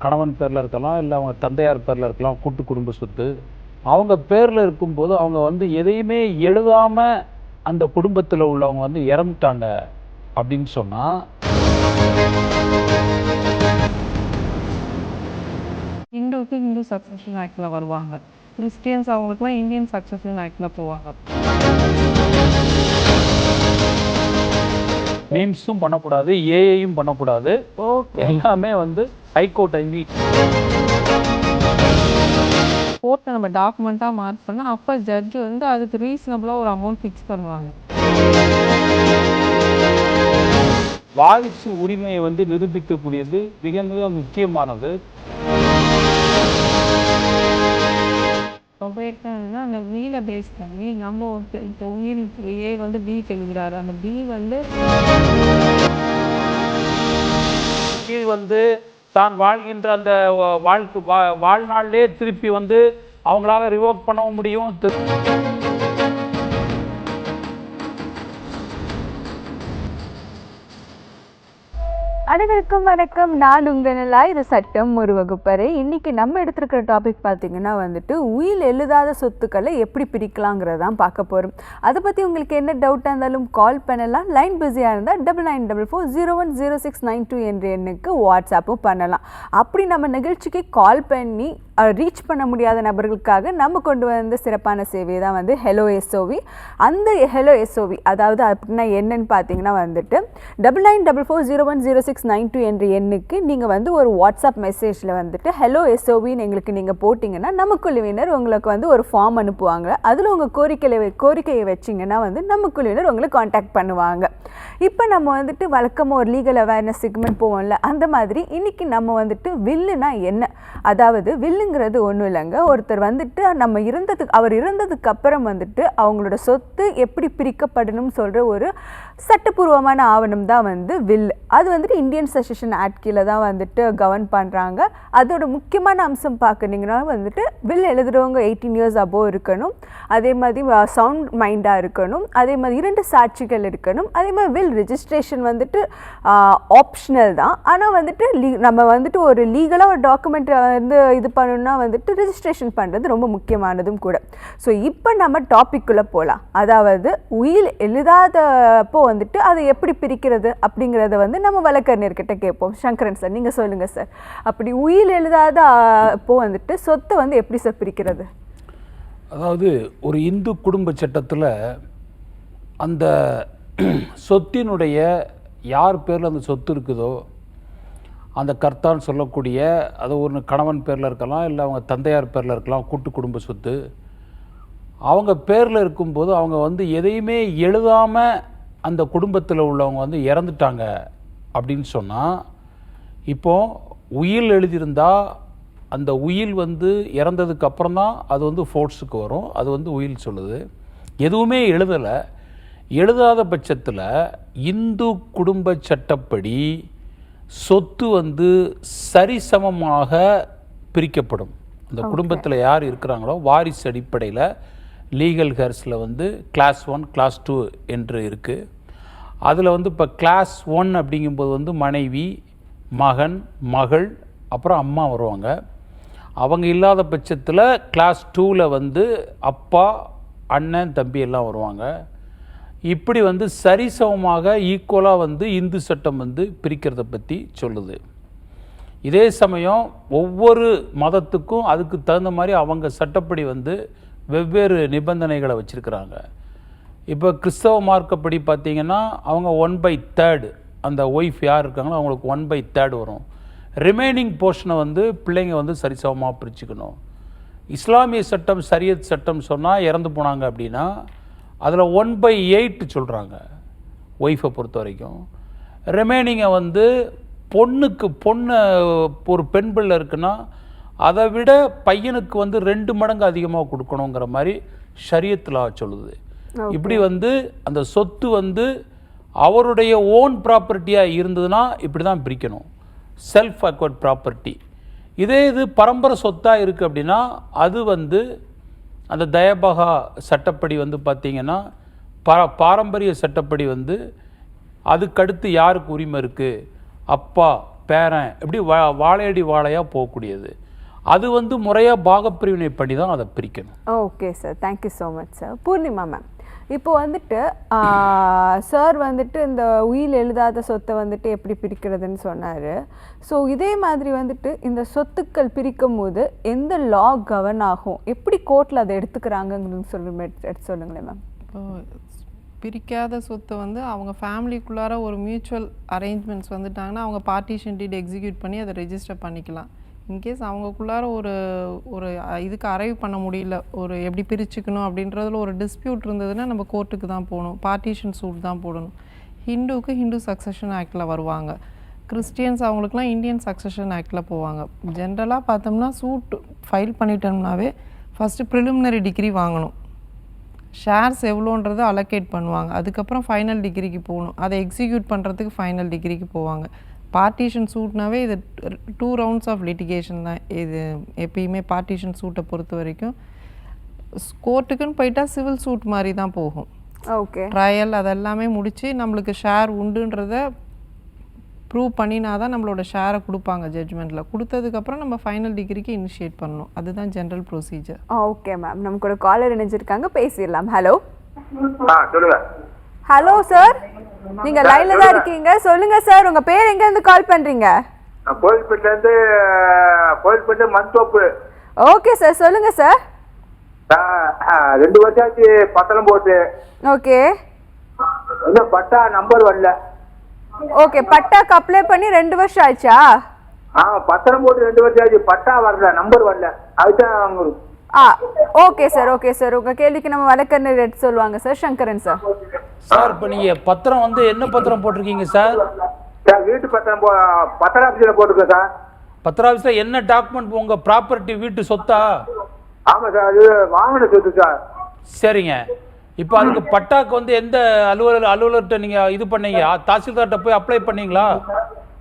கணவன் பேரில் இருக்கலாம், இல்லை அவங்க தந்தையார் பேரில் இருக்கலாம், கூட்டு குடும்ப சொத்து. அவங்க பேரில் இருக்கும்போது அவங்க வந்து எதையுமே எழுதாமல் அந்த குடும்பத்தில் உள்ளவங்க வந்து இறந்துட்டாங்க அப்படின்னு சொன்னால், இந்துவுக்கு இந்து சக்ஸஸ்ஃபுல் ஆக்டில் வருவாங்க, கிறிஸ்டியன்ஸ் அவங்களுக்குலாம் இந்தியன் சக்ஸஸ்ஃபுல் ஆக்டில் போவாங்க. மீம்ஸும் பண்ணக்கூடாது, ஏஐயும் பண்ணக்கூடாது. ஓகே, எல்லாமே வந்து ஹைகோர்ட் ஐவி கோர்ட்டை நம்ம டாக்குமெண்ட்டாக மார்க் பண்ணால் அப்போ ஜட்ஜு வந்து அதுக்கு ரீசனபிளாக ஒரு அமௌண்ட் ஃபிக்ஸ் பண்ணுவாங்க. வாரிசு உரிமையை வந்து நிரூபிக்கக்கூடியது மிக மிக முக்கியமானது. சொபைட்னா அந்த வீலை பேஸ் பண்ணி நம்ம இப்போ உயிர் ஏ வந்து பி எழுதுகிறாரு, அந்த பி வந்து வந்து தான் வாழ்கின்ற அந்த வாழ்நாளிலே திருப்பி வந்து அவங்களால ரிவோக் பண்ணவும் முடியும். அனைவருக்கும் வணக்கம். நான் உங்களா, இது சட்டம் ஒரு வகுப்பறை. இன்றைக்கி நம்ம எடுத்துருக்கிற டாபிக் பார்த்திங்கன்னா வந்துட்டு உயில் எழுதாத சொத்துக்களை எப்படி பிரிக்கலாங்கிறதான் பார்க்க போகிறோம். அதை பற்றி உங்களுக்கு என்ன டவுட்டாக இருந்தாலும் கால் பண்ணலாம். லைன் பிஸியாக இருந்தால் 9944010692 என்ற எண்ணுக்கு வாட்ஸ்அப்பும் பண்ணலாம். அப்படி நம்ம நிகழ்ச்சிக்கு கால் பண்ணி ரீச் பண்ண முடியாத நபர்களுக்காக நம்ம கொண்டு வந்த சிறப்பான சேவை தான் வந்து ஹெலோ எஸ்ஓவி. அந்த ஹெலோ எஸ்ஓவி அதாவது அப்படின்னா என்னன்னு பார்த்தீங்கன்னா வந்துட்டு 9944010692 என்ற எண்ணுக்கு நீங்கள் வந்து ஒரு வாட்ஸ்அப் மெசேஜில் வந்துட்டு ஹெலோ எஸ்ஓவின்னு எங்களுக்கு நீங்கள் போட்டிங்கன்னா நம்ம குழுவினர் உங்களுக்கு வந்து ஒரு ஃபார்ம் அனுப்புவாங்க. அதில் உங்கள் கோரிக்கையை வச்சிங்கன்னா வந்து நம்ம குழுவினர் உங்களை காண்டாக்ட் பண்ணுவாங்க. இப்போ நம்ம வந்துட்டு வழக்கமாக ஒரு லீகல் அவேர்னஸ் செக்மெண்ட் போவோம்ல, அந்த மாதிரி இன்றைக்கி நம்ம வந்துட்டு வில்லுனா என்ன, அதாவது வில்லுங்கிறது ஒன்றும் இல்லைங்க, ஒருத்தர் வந்துட்டு அவர் இறந்ததுக்கு அப்புறம் வந்துட்டு அவங்களோட சொத்து எப்படி பிரிக்கப்படணும்னு சொல்கிற ஒரு சட்டப்பூர்வமான ஆவணம் தான் வந்து வில். அது வந்துட்டு இந்தியன் சக்சஷன் ஆக்ட் கீழே தான் வந்துட்டு கவர்ன் பண்ணுறாங்க. அதோட முக்கியமான அம்சம் பார்க்குறீங்கன்னா வந்துட்டு வில் எழுதுகிறவங்க 18 இயர்ஸ் அபோவ் இருக்கணும், அதே மாதிரி சவுண்ட் மைண்டாக இருக்கணும், அதே மாதிரி 2 சாட்சிகள் இருக்கணும், அதே மாதிரி வில் ரெஜிஸ்ட்ரேஷன் வந்துட்டு ஆப்ஷனல் தான். ஆனால் வந்துட்டு நம்ம வந்துட்டு ஒரு லீகலாக ஒரு டாக்குமெண்ட் வந்து இது பண்ணணும்னா வந்துட்டு ரெஜிஸ்ட்ரேஷன் பண்ணுறது ரொம்ப முக்கியமானதும் கூட. ஸோ இப்போ நம்ம டாபிக்குள்ளே போகலாம். அதாவது உயில் எழுதாதப்போ வந்துட்டு அதை எப்படி பிரிக்கிறது அப்படிங்கிறத வந்து நம்ம வழக்கறிஞர்கிட்ட கேட்போம். சங்கரன் சார், நீங்கள் சொல்லுங்கள் சார். அப்படி உயில் எழுதாத அப்போ வந்துட்டு சொத்தை வந்து எப்படி சார் பிரிக்கிறது? அதாவது ஒரு இந்து குடும்ப சட்டத்தில் அந்த சொத்தினுடைய யார் பேரில் அந்த சொத்து இருக்குதோ அந்த கர்த்தான்னு சொல்லக்கூடிய அது ஒரு கணவன் பேரில் இருக்கலாம், இல்லை அவங்க தந்தையார் பேரில் இருக்கலாம், கூட்டு குடும்ப சொத்து. அவங்க பேரில் இருக்கும்போது அவங்க வந்து எதையுமே எழுதாமல் அந்த குடும்பத்தில் உள்ளவங்க வந்து இறந்துட்டாங்க அப்படின்னு சொன்னால், இப்போது உயில் எழுதியிருந்தால் அந்த உயில் வந்து இறந்ததுக்கு அப்புறம் தான் அது வந்து ஃபோர்ஸுக்கு வரும். அது வந்து உயில் சொல்லுது. எதுவுமே எழுதாத பட்சத்தில் இந்து குடும்ப சட்டப்படி சொத்து வந்து சரிசமமாக பிரிக்கப்படும். அந்த குடும்பத்தில் யார் இருக்கிறாங்களோ வாரிசு அடிப்படையில் லீகல் ஹேர்ஸில் வந்து கிளாஸ் 1 கிளாஸ் 2 என்று இருக்குது. அதில் வந்து இப்போ கிளாஸ் 1 அப்படிங்கும்போது வந்து மனைவி, மகன், மகள், அப்புறம் அம்மா வருவாங்க. அவங்க இல்லாத பட்சத்தில் கிளாஸ் 2ல் வந்து அப்பா, அண்ணன், தம்பி எல்லாம் வருவாங்க. இப்படி வந்து சரிசமமாக ஈக்குவலாக வந்து இந்து சட்டம் வந்து பிரிக்கிறத பற்றி சொல்லுது. இதே சமயம் ஒவ்வொரு மதத்துக்கும் அதுக்கு தகுந்த மாதிரி அவங்க சட்டப்படி வந்து வெவ்வேறு நிபந்தனைகளை வச்சுருக்கிறாங்க. இப்போ கிறிஸ்தவ மார்க்கப்படி பார்த்திங்கன்னா அவங்க 1/3 அந்த ஒய்ஃப் யார் இருக்காங்களோ அவங்களுக்கு 1/3 வரும். ரிமைனிங் போர்ஷனை வந்து பிள்ளைங்க வந்து சரிசமமாக பிரிச்சுக்கணும். இஸ்லாமிய சட்டம், சரியத் சட்டம் சொன்னால் இறந்து போனாங்க அப்படின்னா அதில் 1/8 சொல்கிறாங்க ஒய்ஃபை பொறுத்த வரைக்கும். ரிமைனிங்கை வந்து பொண்ணு ஒரு பெண் பிள்ளை இருக்குன்னா அதை விட பையனுக்கு வந்து 2 மடங்கு அதிகமாக கொடுக்கணுங்கிற மாதிரி ஷரியத்தில் சொல்லுது. இப்படி வந்து அந்த சொத்து வந்து அவருடைய ஓன் ப்ராப்பர்ட்டியாக இருந்ததுன்னா இப்படி தான் பிரிக்கணும், செல்ஃப் அக்வர்ட் ப்ராப்பர்ட்டி. இதே இது பரம்பரை சொத்தாக இருக்குது அப்படின்னா அது வந்து அந்த தயபகா சட்டப்படி வந்து பார்த்திங்கன்னா பாரம்பரிய சட்டப்படி வந்து அதுக்கடுத்து யாருக்கு உரிமை இருக்குது, அப்பா பேரன் இப்படி வாழையடி வாழையாக போகக்கூடியது. அது வந்து முறையாக பாகப்பிரிவினை பண்ணி தான் அதை பிரிக்கணும். Okay sir, thank you so much sir. Purnima ma'am, இப்போ வந்துட்டு சார் வந்துட்டு இந்த உயில் எழுதாத சொத்தை வந்துட்டு எப்படி பிரிக்கிறதுன்னு சொன்னார். ஸோ இதே மாதிரி வந்துட்டு இந்த சொத்துக்கள் பிரிக்கும் போது எந்த லா கவர்ன் ஆகும், எப்படி கோர்ட்டில் அதை எடுத்துக்கிறாங்கன்னு எடுத்து சொல்லுங்களேன் மேம். இப்போ பிரிக்காத சொத்தை வந்து அவங்க ஃபேமிலிக்குள்ளார ஒரு மியூச்சுவல் அரேஞ்ச்மெண்ட்ஸ் வந்துட்டாங்கன்னா அவங்க பார்ட்டிஷன் டீட் எக்ஸிக்யூட் பண்ணி அதை ரெஜிஸ்டர் பண்ணிக்கலாம். இன்கேஸ் அவங்களுக்குள்ளார ஒரு ஒரு இதுக்கு அரைவ் பண்ண முடியல, ஒரு எப்படி பிரிச்சுக்கணும் அப்படின்றதுல ஒரு டிஸ்பியூட் இருந்ததுன்னா நம்ம கோர்ட்டுக்கு தான் போகணும், பார்ட்டிஷன் சூட் தான் போடணும். ஹிந்துவுக்கு ஹிந்து சக்சஷன் ஆக்டில் வருவாங்க, கிறிஸ்டியன்ஸ் அவங்களுக்குலாம் இந்தியன் சக்சஷன் ஆக்டில் போவாங்க. ஜென்ரலாக பார்த்தோம்னா சூட் ஃபைல் பண்ணிட்டோம்னாவே ஃபஸ்ட்டு ப்ரிலிமினரி டிகிரி வாங்கணும், ஷேர்ஸ் எவ்வளோன்றதை அலோகேட் பண்ணுவாங்க, அதுக்கப்புறம் ஃபைனல் டிகிரிக்கு போகணும், அதை எக்ஸிக்யூட் பண்ணுறதுக்கு ஃபைனல் டிகிரிக்கு போவாங்க. பார்ட்டிஷன் சூட்னாவே இது 2 rounds ஆஃப் லிட்டிகேஷன் தான். இது எப்பயுமே பார்ட்டிஷன் சூட்டை பொறுத்த வரைக்கும் கோர்ட்டுக்குன்னு போயிட்டா சிவில் சூட் மாதிரி தான் போகும். ஓகே, ட்ரையல் அதெல்லாமே முடித்து நம்மளுக்கு ஷேர் உண்டுன்றத ப்ரூவ் பண்ணினா தான் நம்மளோட ஷேரை கொடுப்பாங்க ஜட்ஜ்மெண்ட்டில். கொடுத்ததுக்கப்புறம் நம்ம ஃபைனல் டிகிரிக்கு இனிஷியேட் பண்ணணும், அதுதான் ஜென்ரல் ப்ரொசீஜர். ஓகே மேம், நமக்கு ஒரு காலர் இணைஞ்சிருக்காங்க, பேசிடலாம். ஹலோ சொல்லுங்க. ஹலோ சார், நீங்க லைன்ல தான் இருக்கீங்க, சொல்லுங்க சார். உங்க பேர் எங்க இருந்து கால் பண்றீங்க? கோயில்பேட்ல இருந்து, கோயில்பேட்டு மண்தோப்பு. ஓகே சார், சொல்லுங்க சார். 2 வருஷம் ஆச்சு பத்திரம் போட்டு. ஓகே, இன்னும் பட்டா நம்பர் வரல. ஓகே, பட்டாக்கு அப்ளை பண்ணி 2 வருஷம் ஆச்சா? பத்திரம் போட்டு 2 வருஷம் ஆச்சு, பட்டா வரல, நம்பர் வரல, அதுதான். Okay sir, okay sir. உங்க கேள்விக்கு நம்ம வழக்கறிஞர் எடுத்து சொல்லுவாங்க சார். சங்கரன் சார். சார், இப்போ நீங்கள் பத்திரம் வந்து என்ன பத்திரம் போட்டிருக்கீங்க சார்? வீட்டு பத்திரம் பத்திர ஆஃபீஸில் போட்டிருக்கேன் சார். பத்திர ஆஃபீஸில் என்ன டாக்குமெண்ட்? உங்கள் ப்ராப்பர்ட்டி வீட்டு சொத்தா? ஆமாம் சார், அது வாங்கின சொத்து சார். சரிங்க. இப்போ அதுக்கு பட்டாக்கு வந்து எந்த அலுவலர்கிட்ட நீங்கள் இது பண்ணீங்க? தாசில்தார்கிட்ட போய் அப்ளை பண்ணீங்களா?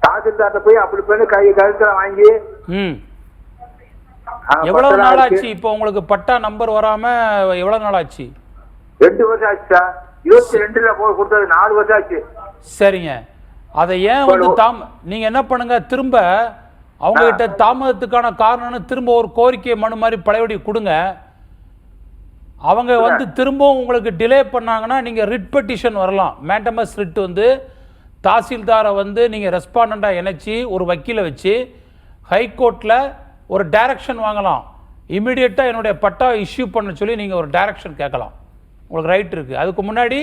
தாசில்தார்கிட்ட போய் அப்படி பண்ணி கழுத்தில் வாங்கி. எவ்வளவு நாள் ஆச்சு இப்போ உங்களுக்கு பட்டா நம்பர் வராம? எவ்வளவு நாள் ஆச்சு? 2 வருஷம் ஆச்சு சார். 22ல போய் கொடுத்தது 4 வருஷம் ஆச்சு. சரிங்க. அதை ஏன் வந்து நீங்க என்ன பண்ணுங்க, திரும்ப அவங்க கிட்ட தாமதத்துக்கான காரணம்னு திரும்ப ஒரு கோரிக்கை மனு மாதிரி பழையபடி கொடுங்க. அவங்க வந்து திரும்பவும் உங்களுக்கு டிலே பண்ணாங்கன்னா நீங்க ரிட் பெட்டிஷன் வரலாம். மேண்டமஸ் ரிட் வந்து தாசில்தாரை வந்து நீங்க ரெஸ்பாண்டண்டா இணைச்சி ஒரு வக்கீலை வச்சு ஹைகோர்ட்ல ஒரு டைரக்ஷன் வாங்கலாம். இமீடியட்டாக என்னுடைய பட்டா இஷ்யூ பண்ண சொல்லி நீங்கள் ஒரு டைரக்ஷன் கேட்கலாம், உங்களுக்கு ரைட் இருக்குது. அதுக்கு முன்னாடி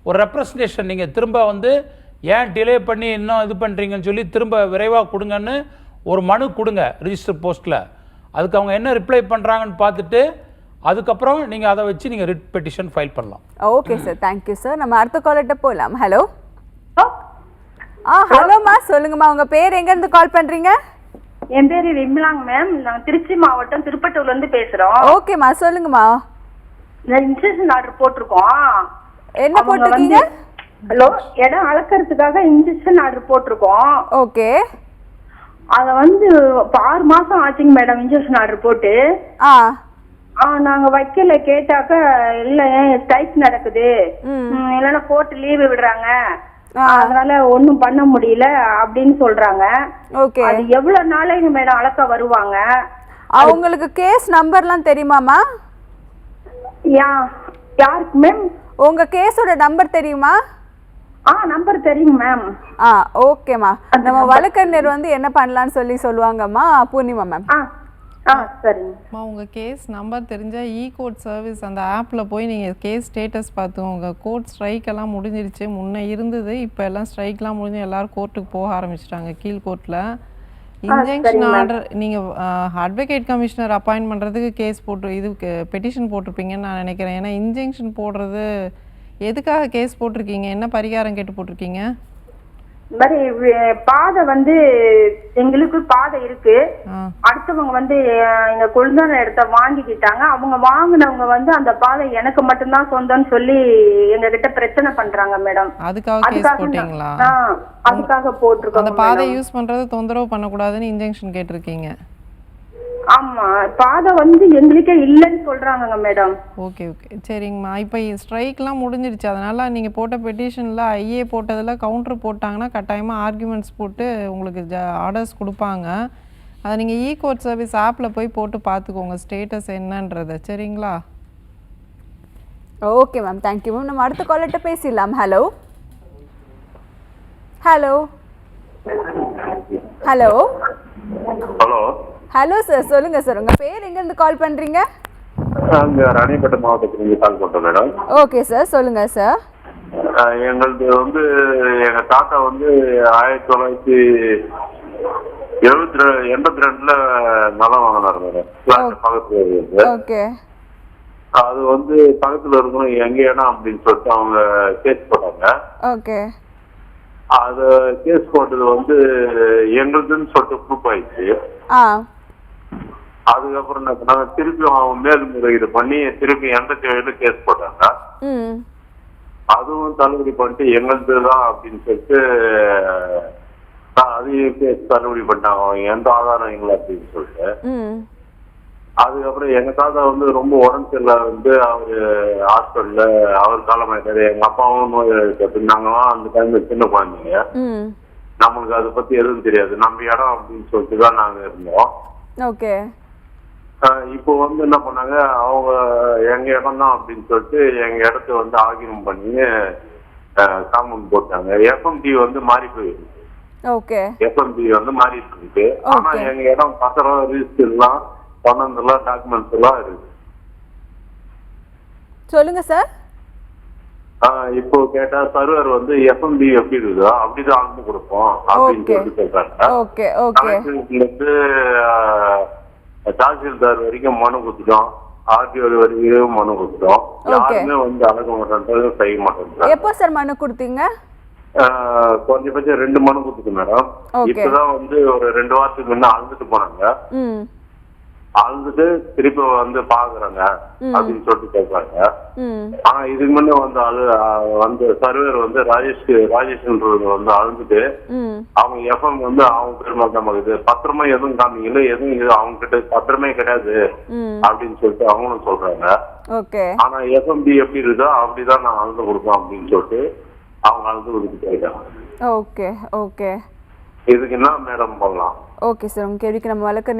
ஒரு ரெப்ரசன்டேஷன் நீங்கள் திரும்ப வந்து ஏன் டிலே பண்ணி இன்னும் இது பண்ணுறீங்கன்னு சொல்லி திரும்ப விரைவாக கொடுங்கன்னு ஒரு மனு கொடுங்க ரிஜிஸ்டர் போஸ்ட்டில். அதுக்கு அவங்க என்ன ரிப்ளை பண்ணுறாங்கன்னு பார்த்துட்டு அதுக்கப்புறம் நீங்கள் அதை வச்சு நீங்கள் ரிட் பெட்டிஷன் ஃபைல் பண்ணலாம். Okay sir, thank you sir. நம்ம அடுத்த காலர்கிட்ட போகலாம். ஹலோ ஹலோம்மா, சொல்லுங்கம்மா. உங்கள் பேர் எங்கேருந்து கால் பண்ணுறீங்க? என் பேரு விமலாங்க மேம். நாங்கள் திருச்சி மாவட்டம் திருப்பட்டூர்ல இருந்து பேசுறோம். ஓகேம்மா, சொல்லுங்கம்மா. இன்ஜெக்ஷன் ஆர்டர் போட்டிருக்கோம். என்ன போட்டிருக்கீங்க? ஹலோ, இடம் அளக்கிறதுக்காக இன்ஜெக்ஷன் ஆர்டர் போட்டிருக்கோம். ஓகே, அத வந்து 6 மாசம் ஆச்சுங்க மேடம் இன்ஜெக்ஷன் ஆர்டர் போட்டு. நாங்க வைக்கல, கேட்டாக்க இல்ல ஸ்ட்ரைக் நடக்குது, இல்லைன்னா கோர்ட் லீவு விடுறாங்க, அதனால ஒண்ணும் பண்ண முடியல அப்படின்னு சொல்றாங்க. ஓகே, அது எவ்வளவு நாளைக்கு மேடம் அளக்க வருவாங்க? அவங்களுக்கு கேஸ் நம்பர்லாம் தெரியுமாமா? யாருக்கு மேம்? உங்க கேஸோட நம்பர் தெரியுமா? நம்பர் தெரியும் மேம். ஓகேம்மா, நம்ம வழக்கறிஞர் வந்து என்ன பண்ணலாம்னு சொல்லி சொல்லுவாங்கம்மா. பூர்ணிமா மேம். சரிங்கம்மா. உங்கள் கேஸ் நம்பர் தெரிஞ்சால் கோர்ட் சர்வீஸ் அந்த ஆப்பில் போய் நீங்கள் கேஸ் ஸ்டேட்டஸ் பார்த்து உங்கள் கோர்ட் ஸ்ட்ரைக்கெல்லாம் முடிஞ்சிருச்சு. முன்னே இருந்தது, இப்போ எல்லாம் ஸ்ட்ரைக்லாம் முடிஞ்சு எல்லோரும் கோர்ட்டுக்கு போக ஆரம்பிச்சிட்டாங்க. கீழ் கோர்ட்டில் இன்ஜெக்ஷன் ஆர்டர் நீங்கள் அட்வொகேட் கமிஷனர் அப்பாயிண்ட் பண்ணுறதுக்கு கேஸ் போட்டு பெட்டிஷன் போட்டிருப்பீங்கன்னு நான் நினைக்கிறேன். ஏன்னா இன்ஜெக்ஷன் போடுறது எதுக்காக கேஸ் போட்டிருக்கீங்க? என்ன பரிகாரம் கேட்டு போட்டிருக்கீங்க? இந்த மாதிரி பாதை வந்து எங்களுக்கு பாதை இருக்கு, அடுத்தவங்க வந்து எங்க கொழுந்தான இடத்த வாங்கிக்கிட்டாங்க. அவங்க வாங்கினவங்க வந்து அந்த பாதை எனக்கு மட்டும்தான் சொந்தம்னு சொல்லி எங்க கிட்ட பிரச்சனை பண்றாங்க மேடம். அதுக்காக கேஸ் போட்டீங்களா? அதுக்காக போட்டிருக்கோம். அந்த பாதை யூஸ் பண்றது தொந்தரவு பண்ணக்கூடாதுன்னு இன்ஜெக்ஷன் கேட்டிருக்கீங்க. ஆமா பாதை வந்து எங்களுக்கே இல்லைன்னு சொல்றாங்க மேடம். ஓகே ஓகே சரிங்கம்மா. இப்போ ஸ்ட்ரைக்லாம் முடிஞ்சிருச்சு, அதனால் நீங்கள் போட்ட பெட்டிஷனில் ஐஏ போட்டதில் கவுண்டர் போட்டாங்கன்னா கட்டாயமாக ஆர்குமெண்ட்ஸ் போட்டு உங்களுக்கு ஆர்டர்ஸ் கொடுப்பாங்க. அதை நீங்கள் கோர்ட் சர்வீஸ் ஆப்பில் போய் போட்டு பார்த்துக்கோங்க ஸ்டேட்டஸ் என்னன்றதை. சரிங்களா? Okay ma'am, thank you ma'am. நம்ம அடுத்த காலர்கிட்ட பேசிடலாம். Hello hello hello hello hello sir, சொல்லுங்க சார், உங்க பேர் எங்கேருந்து கால் பண்றீங்க? அங்கே ராணிப்பேட்டை மாவட்டத்துலேருந்து கால் பண்ணுறோம் மேடம். ஓகே சார், சொல்லுங்க சார். எங்களது வந்து எங்கள் தாத்தா வந்து 1982 நிலம் வாங்கினார் மேடம். பக்கத்துல இருக்கு. ஓகே. அது வந்து பக்கத்தில் இருக்கணும் எங்க இடம் அப்படின்னு சொல்லிட்டு அவங்க கேஸ் போட்டாங்க. ஓகே. அது கேஸ் போட்டது வந்து எங்களுதுன்னு சொல்லிட்டு ப்ரூஃப் ஆயிடுச்சு. அதுக்கப்புறம் என்ன பண்ணாங்க, திருப்பி அவங்க மேல்முறையீடு பண்ணி திருப்பி 87 கேஸ் போட்டாங்க. அதுவும் தள்ளுபடி பண்ணிட்டு எங்களது தான் அப்படின்னு சொல்லிட்டு அதையும் கேஸ் தள்ளுபடி பண்ணிட்டாங்க, எந்த ஆதாரம் இல்லை அப்படின்னு சொல்லிட்டு. அதுக்கப்புறம் எங்க தாத்தா வந்து ரொம்ப உடம்பு சரியில்லை வந்து அவரு ஹாஸ்பிட்டல்ல அவர் காலமாயிட்டாரு. எங்க அப்பாவும் நோய் நாங்களாம் அந்த டைம்ல சின்ன குழந்தைங்க, நம்மளுக்கு அதை பத்தி எதுவும் தெரியாது. நம்ம இடம் அப்படின்னு சொல்லிட்டு தான் நாங்க இருந்தோம். ஓகே. இப்போ வந்து என்ன பண்ணாங்க, அவங்க எங்க இடம் தான் அப்படின்னு சொல்லிட்டு எங்க இடத்த வந்து ஆக்கிரம் பண்ணி காம்பவுண்ட் போட்டாங்க. எஃப்எம்டி வந்து மாறி போயிருக்கு. ஓகே. எஃப்எம்டி வந்து மாறிட்டு இருக்கு. ஆனா எங்க இடம் பத்திரம் ரிஜிஸ்டர் எல்லாம் பணம் எல்லாம் டாக்குமெண்ட்ஸ் எல்லாம் இருக்கு. சொல்லுங்க சார். இப்போ கேட்டா சர்வர் வந்து எஃப்எம்பி எப்படி இருக்குதோ அப்படிதான் அளந்து கொடுப்போம் அப்படின்னு சொல்லி சொல்றாங்க. Okay okay. வந்து தாசில்தார் வரைக்கும் மனு கொடுத்துட்டோம், ஆர்டிஓ வரைக்கும் மனு கொடுத்துட்டோம். யாருமே வந்து அழக மாட்டேன்றது செய்ய மாட்டேன். எப்போ சார் மனு கொடுத்தீங்க? கொஞ்சபட்சம் 2 மனு கொடுத்துருக்கு மேடம். இப்பதான் வந்து ஒரு 2 வாரத்துக்கு முன்ன அழுந்துட்டு போனாங்க. அழுதுட்டு திருப்பி வந்து பாக்குறாங்க அப்படின்னு சொல்லிட்டு கேட்பாங்க. ஆனா இதுக்கு முன்ன வந்து சர்வர் வந்து ராஜேஷ்ன்றது வந்து அழுந்துட்டு அவங்க எஃப்எம் வந்து அவங்க பெருமாள் பத்திரமா எதுவும் காமிக்கல, எதுவும் அவங்க கிட்ட பத்திரமே கிடையாது அப்படின்னு சொல்லிட்டு அவங்களும் சொல்றாங்க. ஆனா எஃப்எம்பி எப்படி இருக்குதோ அப்படிதான் நான் அழுது கொடுப்பேன் அப்படின்னு சொல்லிட்டு அவங்க அழுது கொடுத்துட்டு இருக்காங்க. Okay okay. இதுக்கு என்ன மேடம் பண்ணலாம்? ஓகே சார், உங்க கேள்விக்கு நம்ம வழக்க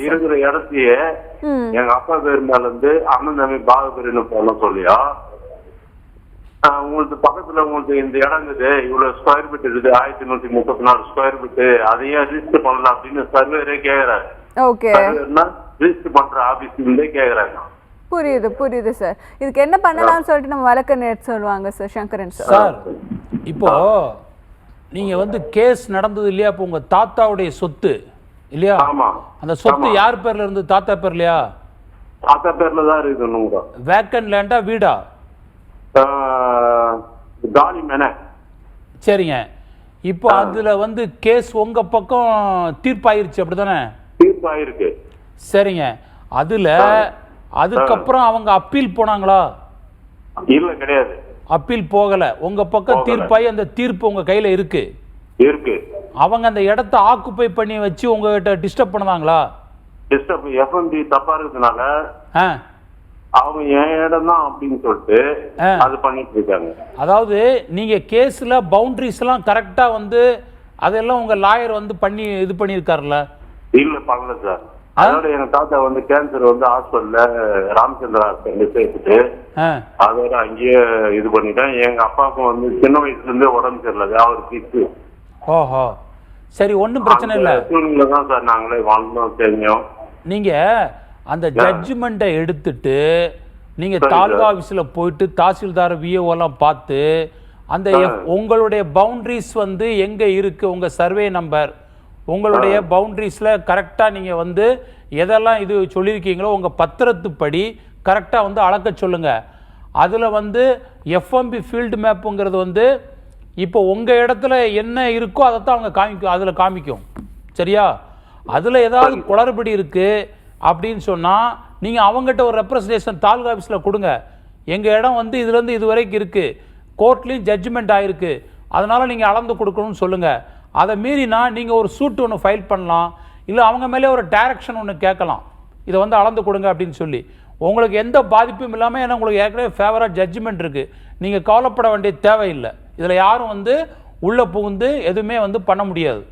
இருக்கிற இடத்தையே எங்க அப்பா பேர் மேல இருந்து அண்ணன் தம்பி பாக பேருன்னு போல சொல்லியா, உங்களுக்கு பக்கத்துல உங்களுக்கு இந்த இடம் இருக்குது, இவ்வளவு ஸ்கொயர் ஃபீட் இருக்குது, 1134 ஸ்கொயர் ஃபீட், அதையே ரிஜிஸ்டர் பண்ணலாம் அப்படின்னு சர்வேரே கேக்குறாரு. ஓகே. ரிஜிஸ்டர் பண்ற ஆபீஸ்ல இருந்தே கேக்குறாங்க. புரியுது புரியுது சார். இதுக்கு என்ன பண்ணலாம்னு சொல்லிட்டு நம்ம வழக்க சொல்லுவாங்க சார் சங்கரன் சார். சார் இப்போ நீங்க வந்து கேஸ் நடந்தது இல்லையா, இப்போ உங்க தாத்தாவுடைய சொத்து இல்லையா, அந்த சொத்து யார் பேர்ல இருந்து? தாத்தா பேர்லயா? தாத்தா பேர்ல தான் இருக்கு. வேக்கன்ட் லேண்டா வீடா? காலி மேனே. சரிங்க. இப்போ அதுல வந்து கேஸ் உங்க பக்கம் தீர்ப்பாயிருச்சு அப்படிதானே? தீர்ப்பாயிருக்கு. சரிங்க. அதுக்கப்புறம் அவங்க அப்பீல் போனாங்களா? இல்ல கிடையாது, அப்பீல் போகல. உங்க பக்கம் தீர்ப்பாயி அந்த தீர்ப்பு உங்க கையில இருக்கு. அவங்க அந்த இடத்தை ஆக்குபை பண்ணி வச்சு உங்ககிட்ட டிஸ்டர்ப் பண்ணுவாங்களா? டிஸ்டர்ப் எஃப்எம்பி தப்பா இருக்கிறதுனால அவங்க என் இடம் தான் அப்படின்னு சொல்லிட்டு அது பண்ணிட்டு இருக்காங்க. அதாவது நீங்க கேஸ்ல பவுண்டரிஸ் எல்லாம் கரெக்டா வந்து அதெல்லாம் உங்க லாயர் வந்து பண்ணி இது பண்ணிருக்காருல்ல? இல்ல பண்ணல சார். அதோட எங்க தாத்தா வந்து கேன்சர் வந்து ஹாஸ்பிட்டல்ல ராமச்சந்திரா ஹாஸ்பிட்டல் சேர்த்துட்டு அதோட அங்கேயே இது பண்ணிட்டேன். எங்க அப்பாவுக்கும் வந்து சின்ன வயசுல இருந்தே உடம்பு சரியில்லை, அவருக்கு. ஓஹோ சரி, ஒன்றும் பிரச்சனை இல்லை. சூழ்நிலை தான் சார் நாங்களே வாழ்ந்தோம் தெரிஞ்சோம். நீங்க அந்த ஜட்ஜ்மெண்ட்டை எடுத்துட்டு நீங்க தாலுகா ஆஃபீஸில் போயிட்டு தாசில்தார் விஏஓலாம் பார்த்து அந்த உங்களுடைய பவுண்டரிஸ் வந்து எங்க இருக்கு, உங்க சர்வே நம்பர், உங்களுடைய பவுண்டரிஸில் கரெக்டாக நீங்கள் வந்து எதெல்லாம் இது சொல்லியிருக்கீங்களோ உங்கள் பத்திரத்துப்படி கரெக்டாக வந்து அளக்க சொல்லுங்கள். அதில் வந்து எஃப்எம்பி ஃபீல்டு மேப்புங்கிறது வந்து இப்போ உங்கள் இடத்துல என்ன இருக்கோ அதை தான் அவங்க காமிக்கும், அதில் காமிக்கும். சரியா? அதில் ஏதாவது குளறுபடி இருக்குது அப்படின்னு சொன்னால் நீங்கள் அவங்ககிட்ட ஒரு ரெப்ரசன்டேஷன் தாலுகா ஆஃபீஸில் கொடுங்க. எங்கள் இடம் வந்து இதுலேருந்து இது வரைக்கும் இருக்குது, கோர்ட்லேயும் ஜட்ஜ்மெண்ட் ஆகிருக்கு, அதனால் நீங்கள் அளந்து கொடுக்கணும்னு சொல்லுங்கள். அதை மீறினா நீங்கள் ஒரு சூட் ஒன்று ஃபைல் பண்ணலாம். இல்லை அவங்க மேலே ஒரு டைரக்ஷன் ஒன்று கேட்கலாம், இதை வந்து அளந்து கொடுங்க அப்படின்னு சொல்லி. உங்களுக்கு எந்த பாதிப்பும் இல்லாமல், ஏன்னா உங்களுக்கு ஏற்கனவே ஃபேவராக ஜட்ஜ்மெண்ட் இருக்குது, நீங்கள் கவலைப்பட வேண்டிய தேவையில்லை. இதில் யாரும் வந்து உள்ளே புகுந்து எதுவுமே வந்து பண்ண முடியாது.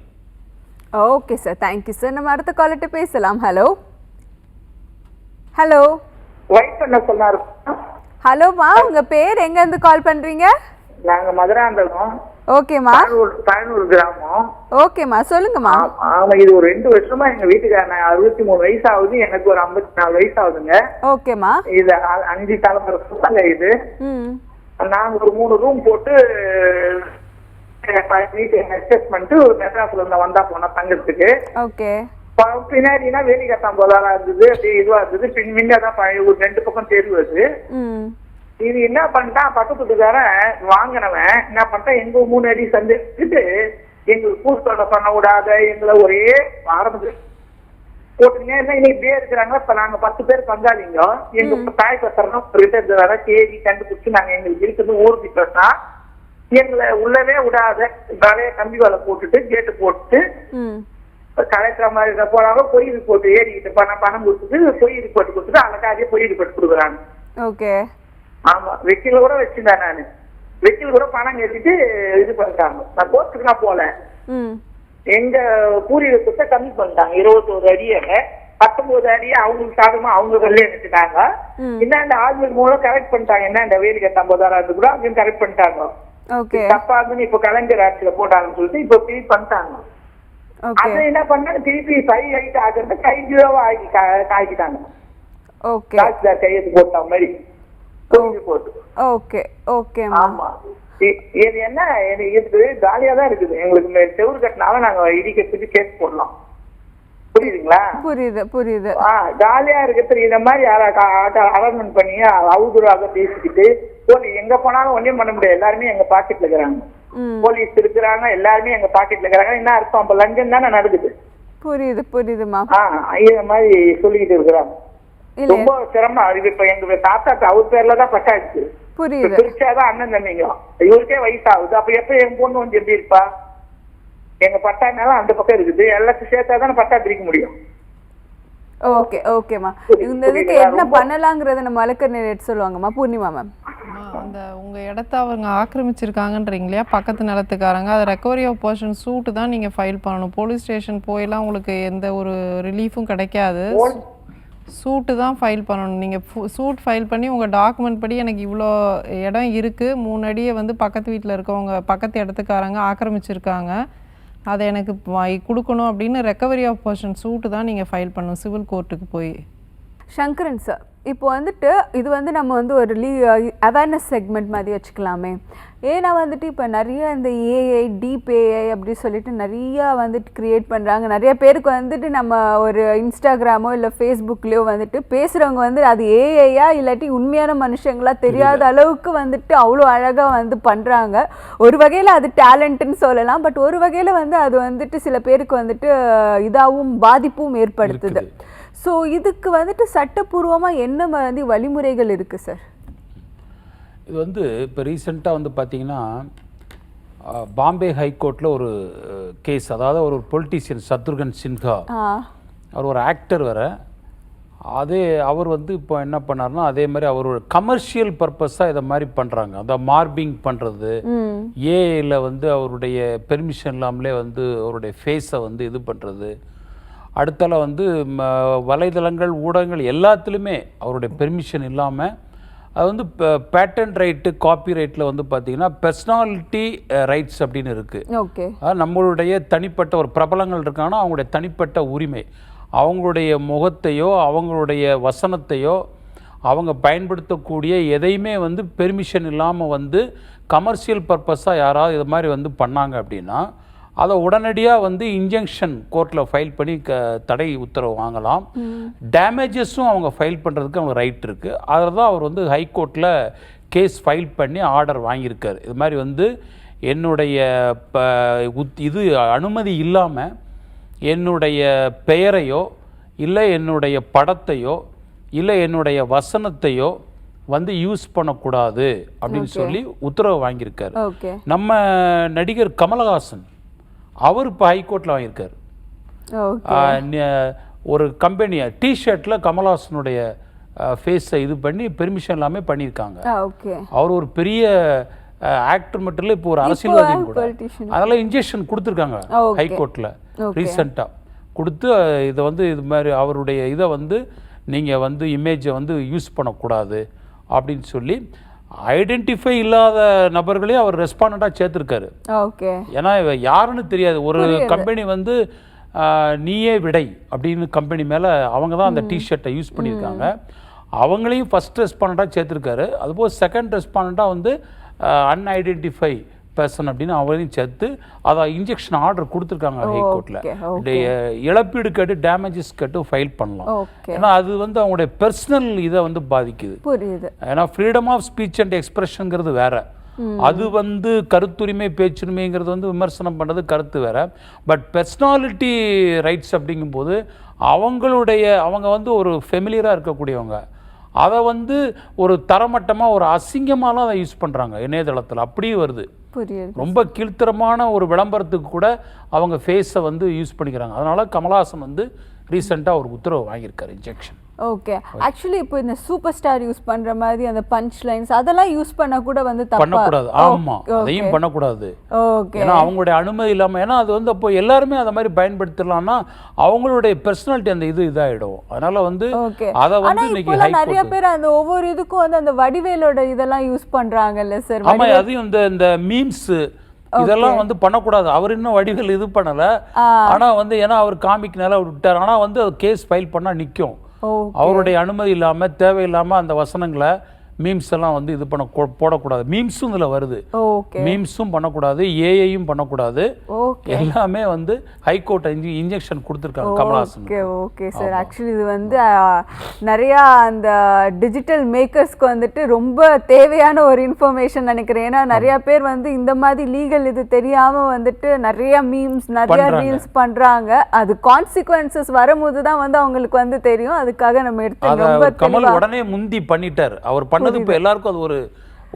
Okay sir, thank you sir. நம்ம அடுத்த காலர்கிட்ட பேசலாம். ஹலோ ஹலோ வெயிட் பண்ண சொன்னாரு. ஹலோம்மா, உங்கள் பேர் எங்கேருந்து கால் பண்ணுறீங்க? நாங்க மதுராந்தகம். ஓகேம்மா. தானூர் கிராமம். ஓகேம்மா, சொல்லுங்கம்மா. ஆமா, இது ஒரு 2 வருஷமா எங்க வீட்டுக்காரன் 63 வயசு ஆகுது, எனக்கு ஒரு 54 வயசு ஆகுதுங்க. ஓகேம்மா. இது 5 தலைமுறை சொன்னாங்க. இது நாங்க ஒரு 3 ரூம் போட்டு அட்ஜஸ்ட்மெண்ட் மெட்ராஸ்ல இருந்து வந்தா போனா தங்கறதுக்கு. ஓகே. பின்னாடினா வேலி கட்டாம் போதாரா இருந்தது, அப்படியே இதுவா இருந்தது. பின்னாதான் ஒரு 2 பக்கம் தெரு வருது. இது என்ன பண்ணிட்டான், பக்கத்து வீட்டுக்காரன் வாங்கினவன் என்ன பண்ணிட்டான், எங்க 3 அடி சந்திச்சுட்டு எங்களுக்கு கூட்டோட பண்ண விடாத, எங்களை ஒரே ஆரம்பிச்சு போட்டுங்க. இன்னைக்கு இப்படியே இருக்கிறாங்க. இப்ப நாங்க 10 பேர் பங்காளிங்க. எங்க தாய் பத்திரம் தேடி கண்டுபிடிச்சு நாங்க எங்களுக்கு இருக்கிறது ஊருக்கு பேசினா எங்களை உள்ளவே விடாத, தலைய கம்பி வேலை போட்டுட்டு கேட்டு போட்டுட்டு கலெக்டர் மாதிரி போறாங்க. பொய் ரிப்போர்ட் ஏறிக்கிட்டு பணம் கொடுத்துட்டு பொய் ரிப்போர்ட் கொடுத்துட்டு அவனுக்காக பொய் ரிப்போர்ட் கொடுக்குறாங்க. ஓகே. ஆமா, வெக்கில கூட வச்சிருந்தேன் நானு. வெக்கில் கூட பணம் கட்டிட்டு இது பண்ணிட்டாங்க. நான் கோர்ட்டுக்கு நான் போல. எங்க பூர்வீகத்தை கம்மி பண்ணிட்டாங்க. 21 அடியை 19 அடியை அவங்களுக்கு சாதகமா அவங்க கல்லே எடுத்துட்டாங்க. இந்த ஆளுநர் மூலம் கரெக்ட் பண்ணிட்டாங்க. என்ன வேலி கட்டாம் போதாரா இருந்து கூட அவங்க கரெக்ட் பண்ணிட்டாங்க. தப்பா இருந்து இப்ப கலைஞர் ஆட்சியில போட்டாங்கன்னு சொல்லிட்டு இப்ப திருப்பி பண்ணிட்டாங்க. அதை என்ன பண்ணாங்க, திருப்பி 5 ஹைட் ஆகிறது 5 கிலோவா ஆக்கிட்டாங்க. கையெழுத்து போட்ட மாதிரி போட்டு. Okay okay. ஆமா, இது என்ன இருக்குது, ஜாலியா தான் இருக்குது. எங்களுக்கு செவுறு கட்டினாலும் நாங்க இடிக்கிறதுக்கு கேஸ் போடலாம். புரியுதுங்களா? புரியுது புரியுது. ஜாலியா இருக்கிறது. இந்த மாதிரி அலாட்மெண்ட் பண்ணி அவதூறாக பேசிக்கிட்டு எங்க போனாலும் ஒன்னும் பண்ண முடியாது. எல்லாருமே எங்க பாக்கெட்ல இருக்கிறாங்க. போலீஸ் இருக்கிறாங்க, எல்லாருமே எங்க பாக்கெட்ல இருக்கிறாங்க. என்ன அர்த்தம், அப்ப லஞ்சம் தானே நடக்குது. புரியுது புரியுதுமா. இந்த மாதிரி சொல்லிக்கிட்டு இருக்கிறாங்க. ரொம்ப சிரமம். இப்ப எங்க தாத்தாக்கு அவர் பேர்லதான் பட்டா இருக்கு. பிரிச்சாதான் அண்ணன் தம்பிங்க. இவருக்கே வயசாகுது. அப்ப எப்ப என் பொண்ணு வந்து எப்படி இருப்பா? எங்க பட்டானாலும் அந்த பக்கம் இருக்குது. எல்லாத்தையும் சேர்த்தாதானே பட்டா பிரிக்க முடியும். ஓகே ஓகேமா. இந்த இதுக்கு என்ன பண்ணலாங்கிறத நம்ம வழக்கறிஞர் நேரேட் சொல்லுவாங்கம்மா. பூர்ணிமா மேம், அந்த உங்கள் இடத்த அவங்க ஆக்கிரமிச்சிருக்காங்கன்றீங்களா பக்கத்து நிலத்துக்காரங்க, அது ரெக்கவரி ஆஃப் பர்சன் சூட்டு தான் நீங்கள் ஃபைல் பண்ணணும். போலீஸ் ஸ்டேஷன் போயெல்லாம் உங்களுக்கு எந்த ஒரு ரிலீஃபும் கிடைக்காது. சூட்டு தான் ஃபைல் பண்ணணும். நீங்கள் சூட் ஃபைல் பண்ணி உங்கள் டாக்குமெண்ட் படி எனக்கு இவ்வளோ இடம் இருக்குது, 3 அடியை வந்து பக்கத்து வீட்டில் இருக்கவங்க பக்கத்து இடத்துக்காரங்க ஆக்கிரமிச்சிருக்காங்க, அதை எனக்கு கொடுக்கணும் அப்படின்னு ரெக்கவரி ஆஃப் பர்சன் சூட்டு தான் நீங்கள் ஃபைல் பண்ணணும் சிவில் கோர்ட்டுக்கு போய். சங்கரன் சார், இப்போ வந்துட்டு இது வந்து நம்ம வந்து ஒரு அவேர்னஸ் செக்மெண்ட் மாதிரி வச்சுக்கலாமே. ஏன்னா வந்துட்டு இப்போ நிறைய இந்த ஏஐ டீப் ஏஐ அப்படி சொல்லிட்டு நிறையா வந்துட்டு க்ரியேட் பண்ணுறாங்க. நிறைய பேருக்கு வந்துட்டு நம்ம ஒரு இன்ஸ்டாகிராமோ இல்லை ஃபேஸ்புக்லேயோ வந்துட்டு பேசுகிறவங்க வந்து அது ஏஐயா இல்லாட்டி உண்மையான மனுஷங்களா தெரியாத அளவுக்கு வந்துட்டு அவ்வளோ அழகாக வந்து பண்ணுறாங்க. ஒரு வகையில் அது டேலண்ட்டுன்னு சொல்லலாம். பட் ஒரு வகையில் வந்து அது வந்துட்டு சில பேருக்கு வந்துட்டு இதாகவும் பாதிப்பும் ஏற்படுத்துது. ஸோ இதுக்கு வந்துட்டு சட்டப்பூர்வமாக என்ன மாதிரி வழிமுறைகள் இருக்குது சார்? இது வந்து இப்போ ரீசெண்டாக வந்து பார்த்திங்கன்னா பாம்பே ஹைகோர்ட்டில் ஒரு கேஸ், அதாவது ஒரு பொலிட்டீஷியன் சத்ருகன் சின்ஹா, அவர் ஒரு ஆக்டர் வேறு. அவர் வந்து இப்போ என்ன பண்ணார்னா அதே மாதிரி அவர் ஒரு கமர்ஷியல் பர்பஸாக இதை மாதிரி பண்ணுறாங்க. அந்த மார்பிங் பண்ணுறது, ஏஐயில் வந்து அவருடைய பெர்மிஷன் இல்லாமலே வந்து அவருடைய ஃபேஸை வந்து இது பண்ணுறது, அடுத்தால வந்து வலைதளங்கள் ஊடகங்கள் எல்லாத்துலேயுமே அவருடைய பெர்மிஷன் இல்லாமல் அது வந்து பேட்டன் ரைட்டு காப்பி ரைட்டில் வந்து பார்த்திங்கன்னா பர்சனாலிட்டி ரைட்ஸ் அப்படின்னு இருக்குது. நம்மளுடைய தனிப்பட்ட ஒரு பிரபலங்கள் இருக்காங்கன்னா அவங்களுடைய தனிப்பட்ட உரிமை, அவங்களுடைய முகத்தையோ அவங்களுடைய வசனத்தையோ அவங்க பயன்படுத்தக்கூடிய எதையுமே வந்து பெர்மிஷன் இல்லாமல் வந்து கமர்ஷியல் பர்பஸாக யாராவது இது மாதிரி வந்து பண்ணாங்க அப்படின்னா அதை உடனடியாக வந்து இன்ஜங்ஷன் கோர்ட்டில் ஃபைல் பண்ணி தடை உத்தரவு வாங்கலாம். டேமேஜஸும் அவங்க ஃபைல் பண்ணுறதுக்கு அவங்க ரைட் இருக்குது. அதில் தான் அவர் வந்து ஹைகோர்ட்டில் கேஸ் ஃபைல் பண்ணி ஆர்டர் வாங்கியிருக்கார். இது மாதிரி வந்து என்னுடைய இது அனுமதி இல்லாமல் என்னுடைய பெயரையோ இல்லை என்னுடைய படத்தையோ இல்லை என்னுடைய வசனத்தையோ வந்து யூஸ் பண்ணக்கூடாது அப்படின்னு சொல்லி உத்தரவு வாங்கியிருக்கார். நம்ம நடிகர் கமலஹாசன் அவர் இப்போ ஹைகோர்ட்டில் வாங்கியிருக்கார். ஒரு கம்பெனியை டிஷர்ட்டில் கமல்ஹாசனுடைய ஃபேஸை இது பண்ணி பெர்மிஷன் எல்லாமே பண்ணியிருக்காங்க. அவர் ஒரு பெரிய ஆக்டர் மட்டும் இல்லை, இப்போ ஒரு அரசியல்வாதியும் கூட. அதெல்லாம் இன்ஜெக்ஷன் கொடுத்துருக்காங்க ஹைகோர்ட்டில் ரீசெண்டாக கொடுத்து, இதை வந்து இது மாதிரி அவருடைய இதை வந்து நீங்கள் வந்து இமேஜை வந்து யூஸ் பண்ணக்கூடாது அப்படின்னு சொல்லி ஐடென்டிஃபை இல்லாத நபர்களையும் அவர் ரெஸ்பாண்டாக சேர்த்துருக்காரு. ஏன்னா யாருன்னு தெரியாது. ஒரு கம்பெனி வந்து நீயே விடை அப்படின்னு கம்பெனி மேலே அவங்க தான் அந்த டிஷர்ட்டை யூஸ் பண்ணியிருக்காங்க. அவங்களையும் ஃபஸ்ட் ரெஸ்பாண்டாக சேர்த்துருக்காரு. அதுபோல் செகண்ட் ரெஸ்பாண்டாக வந்து அன்ஐடென்டிஃபை பர்சன் அப்படின்னு அவரையும் சேர்த்து அதை இன்ஜெக்ஷன் ஆர்டர் கொடுத்துருக்காங்க ஹைகோர்ட்டில். இழப்பீடு கேட்டு டேமேஜஸ் கேட்டு ஃபைல் பண்ணலாம். ஏன்னா அது வந்து அவங்களுடைய பர்சனல் இதை வந்து பாதிக்குது. ஏன்னா ஃப்ரீடம் ஆஃப் ஸ்பீச் அண்ட் எக்ஸ்பிரஷனுங்கிறது வேற, அது வந்து கருத்துரிமை பேச்சுரிமைங்கிறது வந்து விமர்சனம் பண்ணுறது கருத்து வேற. பட் பர்சனாலிட்டி ரைட்ஸ் அப்படிங்கும்போது அவங்க வந்து ஒரு ஃபெமிலியராக இருக்கக்கூடியவங்க, அதை வந்து ஒரு தரமட்டமாக ஒரு அசிங்கமாலாம் அதை யூஸ் பண்ணுறாங்க இணையதளத்தில். அப்படியே வருது. ரொம்ப கீழ்த்தரமான ஒரு விளம்பரத்துக்கு கூட அவங்க ஃபேஸை வந்து யூஸ் பண்ணிக்கிறாங்க. அதனால கமல்ஹாசன் வந்து ரீசெண்டாக ஒரு உத்தரவு வாங்கியிருக்காரு இன்ஜெக்ஷன். ஓகே, ஆக்சுவலி இப்போ இந்த சூப்பர் ஸ்டார் யூஸ் பண்ற மாதிரி அந்த பஞ்ச் லைன்ஸ் அதெல்லாம் யூஸ் பண்ண கூட வந்து பண்ணக்கூடாது. ஆமா, அதையும் பண்ணக்கூடாது. ஓகே, ஏன்னா அவங்களுடைய அனுமதி இல்லாமல், ஏன்னா அது வந்து அப்போ எல்லாருமே அதை மாதிரி பயன்படுத்தலாம்னா அவங்களுடைய பர்சனாலிட்டி அந்த இதாகிடும். அதனால வந்து அதை வந்து இன்னைக்கு நிறைய பேர் அந்த ஒவ்வொரு இதுக்கும் வந்து அந்த வடிவேலோட இதெல்லாம் யூஸ் பண்றாங்கல்ல சார். ஆமா, அதையும் இந்த மீம்ஸ் இதெல்லாம் வந்து பண்ணக்கூடாது. அவர் இன்னும் வடிவேல் இது பண்ணல. ஆனா வந்து ஏன்னா அவர் காமிக்னால விட்டார். ஆனா வந்து கேஸ் ஃபைல் பண்ணா நிற்கும். அவருடைய அனுமதி இல்லாமல் தேவையில்லாமல் அந்த வசனங்களை மீம்ஸ் எல்லாம் வந்து இது பண்ண போடக்கூடாது. மீம்ஸும் இதில் வருது. மீம்ஸும் பண்ணக்கூடாது, ஏஐயும் பண்ணக்கூடாது. எல்லாமே வந்து ஹைகோர்ட் இன்ஜெக்ஷன் கொடுத்துருக்காங்க கமல்ஹாசன். ஓகே சார், ஆக்சுவலி இது வந்து நிறையா அந்த டிஜிட்டல் மேக்கர்ஸ்க்கு வந்துட்டு ரொம்ப தேவையான ஒரு இன்ஃபர்மேஷன் நினைக்கிறேன். ஏன்னா நிறைய பேர் வந்து இந்த மாதிரி லீகல் இது தெரியாமல் வந்துட்டு நிறைய மீம்ஸ் நிறைய ரீல்ஸ் பண்ணுறாங்க. அது கான்சிக்வன்சஸ் வரும்போது தான் வந்து அவங்களுக்கு வந்து தெரியும். அதுக்காக நம்ம எடுத்து கமல் உடனே முந்தி பண்ணிட்டார். அவர் பண்ண இப்போ எல்லாருக்கும் அது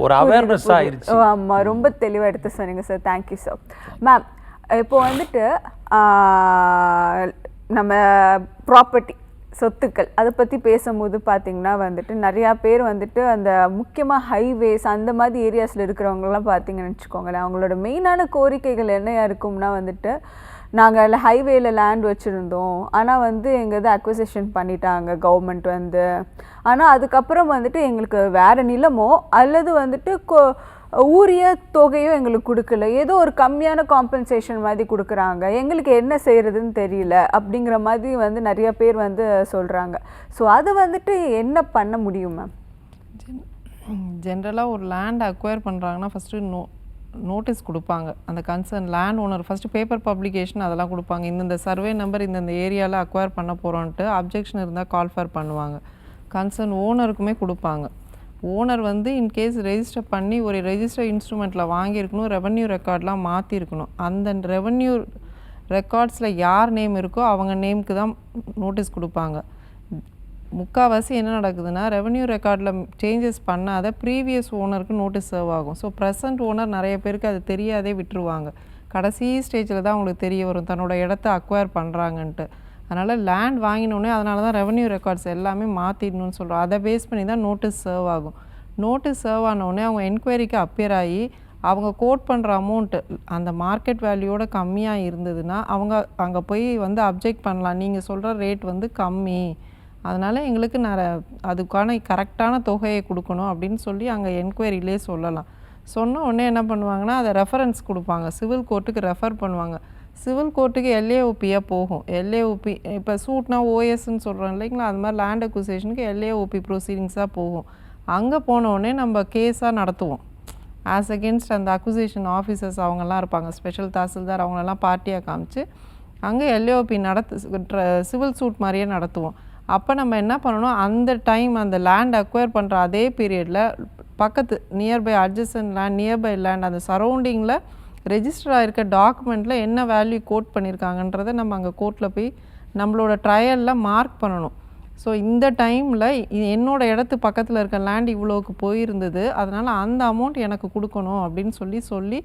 ஒரு அவேர்னஸ் ஆயிருச்சு. ஆமா, ரொம்ப தெளிவாக எடுத்து சொன்னீங்க சார். Thank you sir. மேம், இப்போ வந்துட்டு நம்ம ப்ராப்பர்ட்டி சொத்துக்கள் அதை பற்றி பேசும்போது பார்த்தீங்கன்னா வந்துட்டு நிறையா பேர் வந்துட்டு அந்த முக்கியமாக ஹைவேஸ் அந்த மாதிரி ஏரியாஸில் இருக்கிறவங்கலாம் பார்த்தீங்கன்னு வச்சுக்கோங்களேன், அவங்களோட மெயினான கோரிக்கைகள் என்னையா இருக்கும்னா வந்துட்டு, நாங்கள் அதில் ஹைவேல லேண்ட் வச்சுருந்தோம், ஆனால் வந்து எங்கள் அக்விசிஷன் பண்ணிட்டாங்க கவர்மெண்ட் வந்து. ஆனால் அதுக்கப்புறம் வந்துட்டு எங்களுக்கு வேறு நிலமோ அல்லது வந்துட்டு ஊரிய தொகையோ எங்களுக்கு கொடுக்கல, ஏதோ ஒரு கம்மியான காம்பன்சேஷன் மாதிரி கொடுக்குறாங்க, எங்களுக்கு என்ன செய்கிறதுன்னு தெரியல அப்படிங்கிற மாதிரி வந்து நிறைய பேர் வந்து சொல்கிறாங்க. ஸோ அதை வந்துட்டு என்ன பண்ண முடியும் மேம்? ஜென்ரலாக ஒரு லேண்ட் அக்வயர் பண்ணுறாங்கன்னா ஃபஸ்ட்டு நோட்டீஸ் கொடுப்பாங்க. அந்த concern land owner first paper publication அதெல்லாம் கொடுப்பாங்க. இந்தந்த சர்வே நம்பர் இந்தந்த ஏரியாவில் அக்வயர் பண்ண போகிறோன்ட்டு அப்ஜெக்ஷன் இருந்தால் கால் ஃபார் பண்ணுவாங்க. கன்சர்ன் ஓனருக்குமே கொடுப்பாங்க. ஓனர் வந்து இன்கேஸ் ரெஜிஸ்டர் பண்ணி ஒரு ரெஜிஸ்டர் இன்ஸ்ட்ருமெண்ட்டில் வாங்கியிருக்கணும், ரெவன்யூ ரெக்கார்ட்லாம் மாற்றிருக்கணும். அந்த ரெவன்யூ ரெக்கார்ட்ஸில் யார் நேம் இருக்கோ அவங்க நேமுக்கு தான் நோட்டீஸ் கொடுப்பாங்க. முக்கால்வாசி என்ன நடக்குதுன்னா, ரெவன்யூ ரெக்கார்டில் சேஞ்சஸ் பண்ணாத ப்ரீவியஸ் ஓனருக்கு நோட்டீஸ் சர்வ் ஆகும். ஸோ ப்ரெசன்ட் ஓனர் நிறைய பேருக்கு அது தெரியாதே விட்டுருவாங்க. கடைசி ஸ்டேஜில் தான் அவங்களுக்கு தெரிய வரும் தன்னோட இடத்த அக்வயர் பண்ணுறாங்கன்ட்டு. அதனால் லேண்ட் வாங்கினோடனே அதனால தான் ரெவன்யூ ரெக்கார்ட்ஸ் எல்லாமே மாற்றிடணும்னு சொல்கிறோம். அதை பேஸ் பண்ணி தான் நோட்டீஸ் சர்வ் ஆகும். நோட்டீஸ் சர்வ் ஆனோடனே அவங்க என்கொயரிக்கு அப்பியர் ஆகி அவங்க கோட் பண்ணுற அமௌண்ட்டு அந்த மார்க்கெட் வேல்யூவோட கம்மியாக இருந்ததுன்னா அவங்க அங்கே போய் வந்து அப்ஜெக்ட் பண்ணலாம். நீங்கள் சொல்கிற ரேட் வந்து கம்மி, அதனால் எங்களுக்கு அதுக்கான கரெக்டான தொகையை கொடுக்கணும் அப்படின்னு சொல்லி அங்கே என்கொயரியிலே சொல்லலாம். சொன்ன உடனே என்ன பண்ணுவாங்கன்னா அதை ரெஃபரன்ஸ் கொடுப்பாங்க, சிவில் கோர்ட்டுக்கு ரெஃபர் பண்ணுவாங்க. சிவில் கோர்ட்டுக்கு எல்ஏஓபியாக போகும். எல்ஏஓபி இப்போ சூட்னா ஓஎஸ்ன்னு சொல்கிறோம் இல்லைங்களா, அது மாதிரி லேண்ட் அக்விசிஷனுக்கு எல்ஏஓபி ப்ரொசீடிங்ஸாக போகும். அங்கே போனோடனே நம்ம கேஸாக நடத்துவோம். ஆஸ் அகேன்ஸ்ட் அந்த அக்விசிஷன் ஆஃபீஸர்ஸ் அவங்கெல்லாம் இருப்பாங்க, ஸ்பெஷல் தாசில்தார் அவங்களெல்லாம் பார்ட்டியாக காமிச்சு அங்கே எல்ஏஓபி சிவில் சூட் மாதிரியே நடத்துவோம். அப்போ நம்ம என்ன பண்ணணும், அந்த டைம் அந்த லேண்ட் அக்வயர் பண்ணுற அதே பீரியடில் பக்கத்து nearby adjacent land, nearby land, அந்த சரௌண்டிங்கில் ரெஜிஸ்டர் ஆகிருக்க டாக்குமெண்ட்டில் என்ன வேல்யூ கோட் பண்ணியிருக்காங்கன்றதை நம்ம அங்கே கோர்ட்டில் போய் நம்மளோட ட்ரையலில் மார்க் பண்ணணும். ஸோ இந்த டைமில் என்னோடய இடத்து பக்கத்தில் இருக்க லேண்ட் இவ்வளோக்கு போயிருந்தது, அதனால் அந்த அமௌண்ட் எனக்கு கொடுக்கணும் அப்படின்னு சொல்லி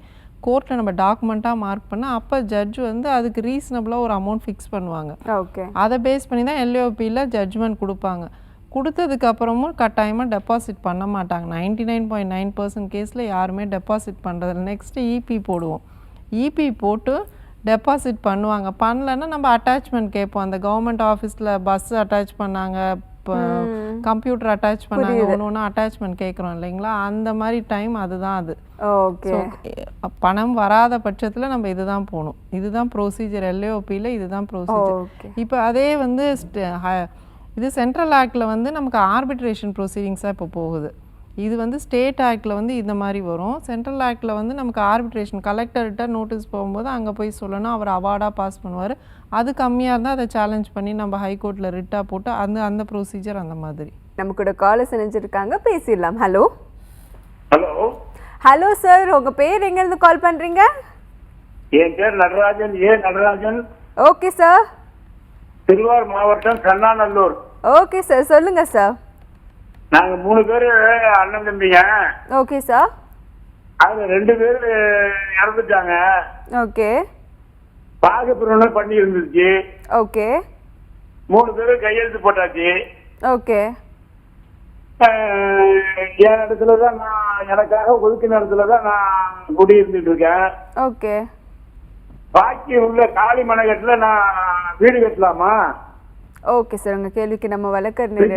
கோர்ட்டில் நம்ம டாக்குமெண்ட்டாக மார்க் பண்ணால் அப்போ ஜட்ஜ் வந்து அதுக்கு ரீசனபிளாக ஒரு அமௌண்ட் ஃபிக்ஸ் பண்ணுவாங்க. ஓகே. அதை பேஸ் பண்ணி தான் எல்ஓபியில் ஜட்ஜ்மெண்ட் கொடுப்பாங்க. கொடுத்ததுக்கப்புறமும் கட்டாயமாக டெபாசிட் பண்ண மாட்டாங்க. 99.9% கேஸில் யாருமே டெபாசிட் பண்ணுறதில்ல. நெக்ஸ்ட்டு இபி போடுவோம். இபி போட்டு டெபாசிட் பண்ணுவாங்க. பண்ணலன்னா நம்ம அட்டாச்மெண்ட் கேட்போம். அந்த கவர்மெண்ட் ஆஃபீஸில் பஸ் அட்டாச் பண்ணாங்க, இப்போ கம்ப்யூட்டர் அட்டாச் பண்ணாங்க, ஒன்று அட்டாச்மெண்ட் கேட்குறோம் இல்லைங்களா, அந்த மாதிரி டைம் அதுதான் அது. ஓகே. பணம் வராத பட்சத்தில் நம்ம இதுதான் போகணும். இதுதான் ப்ரொசீஜர். எல்ஏஓபியில் இதுதான் ப்ரொசீஜர். இப்போ அதே வந்து இது சென்ட்ரல் ஆக்டில் வந்து நமக்கு ஆர்பிட்ரேஷன் ப்ரொசீடிங்ஸாக இப்போ போகுது. இது வந்து ஸ்டேட் ஆக்டில் வந்து இந்த மாதிரி வரும். சென்ட்ரல் ஆக்டில் வந்து நமக்கு ஆர்பிட்ரேஷன் கலெக்டர்கிட்ட நோட்டீஸ் போகும்போது அங்கே போய் சொல்லணும், அவர் அவார்டாக பாஸ் பண்ணுவார். அது கம்மியாக இருந்தால் அதை சேலஞ்ச் பண்ணி நம்ம ஹைகோர்ட்டில் ரிட்டாக போட்டு அந்த ப்ரொசீஜர் அந்த மாதிரி. நம்ம கூட காலர் இணைஞ்சிருக்காங்க, பேசிடலாம். ஹலோ. ஹலோ. ஹலோ சார், உங்கள் பேர் எங்கேருந்து கால் பண்ணுறீங்க? என் பேர் நடராஜன், நடராஜன். Okay sir. திருவாரூர் மாவட்டம் கண்ணாநல்லூர். ஓகே சார், சொல்லுங்க சார். நாங்க 3 பேரு அண்ணன் தம்பிங்க. Okay sir. அதுல 2 பேரு இறந்துட்டாங்க. ஓகே. பாகப்பிரவணம் பண்ணி இருந்துச்சு. ஓகே. 3 பேரு கையெழுத்து போட்டாச்சு. ஓகே. என் இடத்துலதான் எனக்காக ஒதுக்கின இடத்துலதான் நான் குடியிருந்துட்டு இருக்கேன். ஓகே. பாக்கி உள்ள காலி மனைகட்டுல நான் வீடு கட்டலாமா? ஓகே சார், உங்க கேள்விக்கு நம்ம வழக்கறிஞர்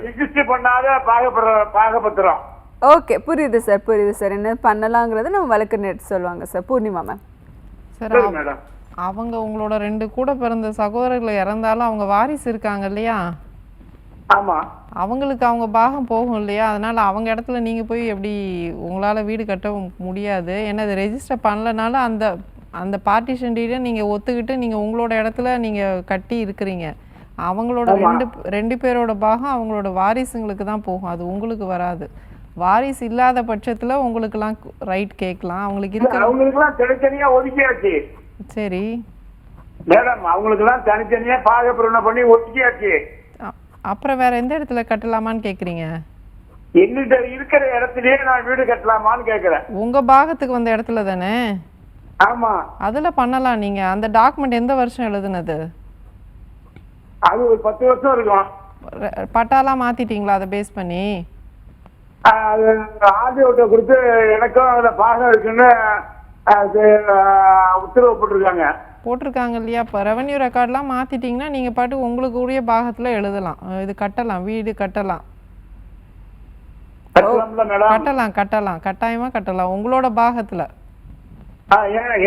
ரிஜிஸ்டர் பண்ணாத பாகபத்திரம். ஓகே, புரியுது சார், புரியுது சார். என்ன பண்ணலாங்கிறத நம்ம வழக்கறிஞர் சொல்லுவாங்க சார். பூர்ணிமா மேம். சார், அவங்க உங்களோட 2 கூட பிறந்த சகோதரர்கள் இறந்தாலும் அவங்க வாரிசு இருக்காங்க இல்லையா? ஆமா. அவங்களுக்கு அவங்க பாகம் போகும் இல்லையா? அதனால அவங்க இடத்துல நீங்க போய் எப்படி உங்களால வீடு கட்ட முடியாது. ஏன்னா அது ரெஜிஸ்டர் பண்ணலனால அந்த பார்ட்டிஷன் டீடை நீங்கள் ஒத்துக்கிட்டு நீங்கள் உங்களோட இடத்துல நீங்கள் கட்டி இருக்கிறீங்க. அவங்களோட 2 பேரோட பாகம் அவங்களோட வாரிசுங்களுக்கு தான் போகும், அது உங்களுக்கு வராது. வாரிசு இல்லாத பட்சத்தில் உங்களுக்குலாம் ரைட் கேட்கலாம். அவங்களுக்கு அவங்களுக்குலாம் தனித்தனியா ஒதுக்கியாச்சு. சரி மேடம், அவங்களுக்குலாம் தனித்தனியா பாகப்பிரவணம் பண்ணி ஒதுக்கியாச்சு. அப்புறம் வேற எந்த இடத்துல கட்டலாமான்னு கேட்குறீங்க? எங்கிட்ட இருக்கிற இடத்துலயே நான் வீடு கட்டலாமான்னு கேட்குறேன். உங்க பாகத்துக்கு வந்த இடத்துல தானே? ஆமா. அதுல பண்ணலாம். நீங்க அந்த டாக்குமெண்ட் எந்த வருஷம் எழுதுனது? அது ஒரு 10 வருஷம் இருக்கும். பட்டாலாம் மாத்திட்டீங்களா அதை பேஸ் பண்ணி? ஆர்டிஓட்ட கொடுத்து எனக்கும் அதுல பாகம் இருக்குன்னு உத்தரவு போட்டிருக்காங்க இல்லையா? இப்போ ரெவன்யூ ரெக்கார்ட்லாம் மாத்திட்டீங்கன்னா நீங்க பாட்டு உங்களுக்கு உரிய பாகத்துல எழுதலாம், இது கட்டலாம், வீடு கட்டலாம். கட்டலாம், கட்டாயமா கட்டலாம் உங்களோட பாகத்துல.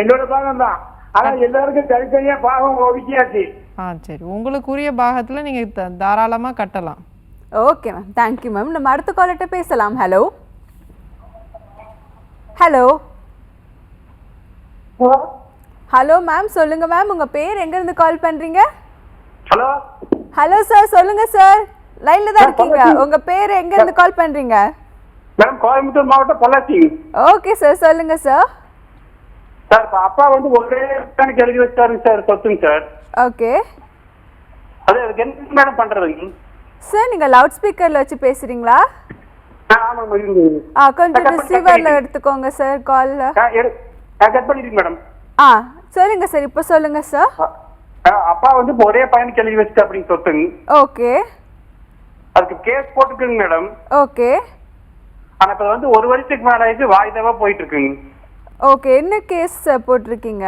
என்னோட பாகம் தான், ஆனா எல்லாருக்கும் தனித்தனியா பாகம் ஒதுக்கியாச்சு. சரி, உங்களுக்குரிய பாகத்துல நீங்க தாராளமா கட்டலாம். Okay ma'am, thank you ma'am. நம்ம அடுத்த காலர்கிட்ட பேசலாம். ஹலோ. ஹலோ. ஹலோ மேம், சொல்லுங்க மேம், உங்க பேர் எங்க இருந்து கால் பண்றீங்க? ஹலோ. ஹலோ சார், சொல்லுங்க சார், லைன்ல தான் இருக்கீங்க. உங்க பேர் எங்க இருந்து கால் பண்றீங்க? மேடம், கோயம்புத்தூர் மாவட்டம் பொள்ளாச்சி. ஓகே சார், சொல்லுங்க சார். சார், அப்பா வந்து ஒரே எழுதி வச்சாருங்க சார், சொத்துங்க சார். ஓகே. அது அதுக்கு என்ன மேடம் பண்றதுங்க சார்? நீங்க லவுட் ஸ்பீக்கர்ல வச்சு பேசுறீங்களா? கொஞ்சம் ரிசீவர்ல எடுத்துக்கோங்க சார் கால்ல. கட் பண்ணிடுங்க மேடம். சொல்லுங்க சார், இப்போ சொல்லுங்க சார். அப்பா வந்து ஒரே பையனுக்கு எழுதி வச்சுட்டு அப்படின்னு சொத்துங்க. ஓகே. அதுக்கு கேஸ் போட்டுக்குங்க மேடம். ஓகே. ஆனா இப்ப வந்து 1 வருஷத்துக்கு மேல ஆயிடுச்சு, வாய்தாவா போயிட்டு இருக்குங்க. ஓகே, என்ன கேஸ் போட்டிருக்கீங்க?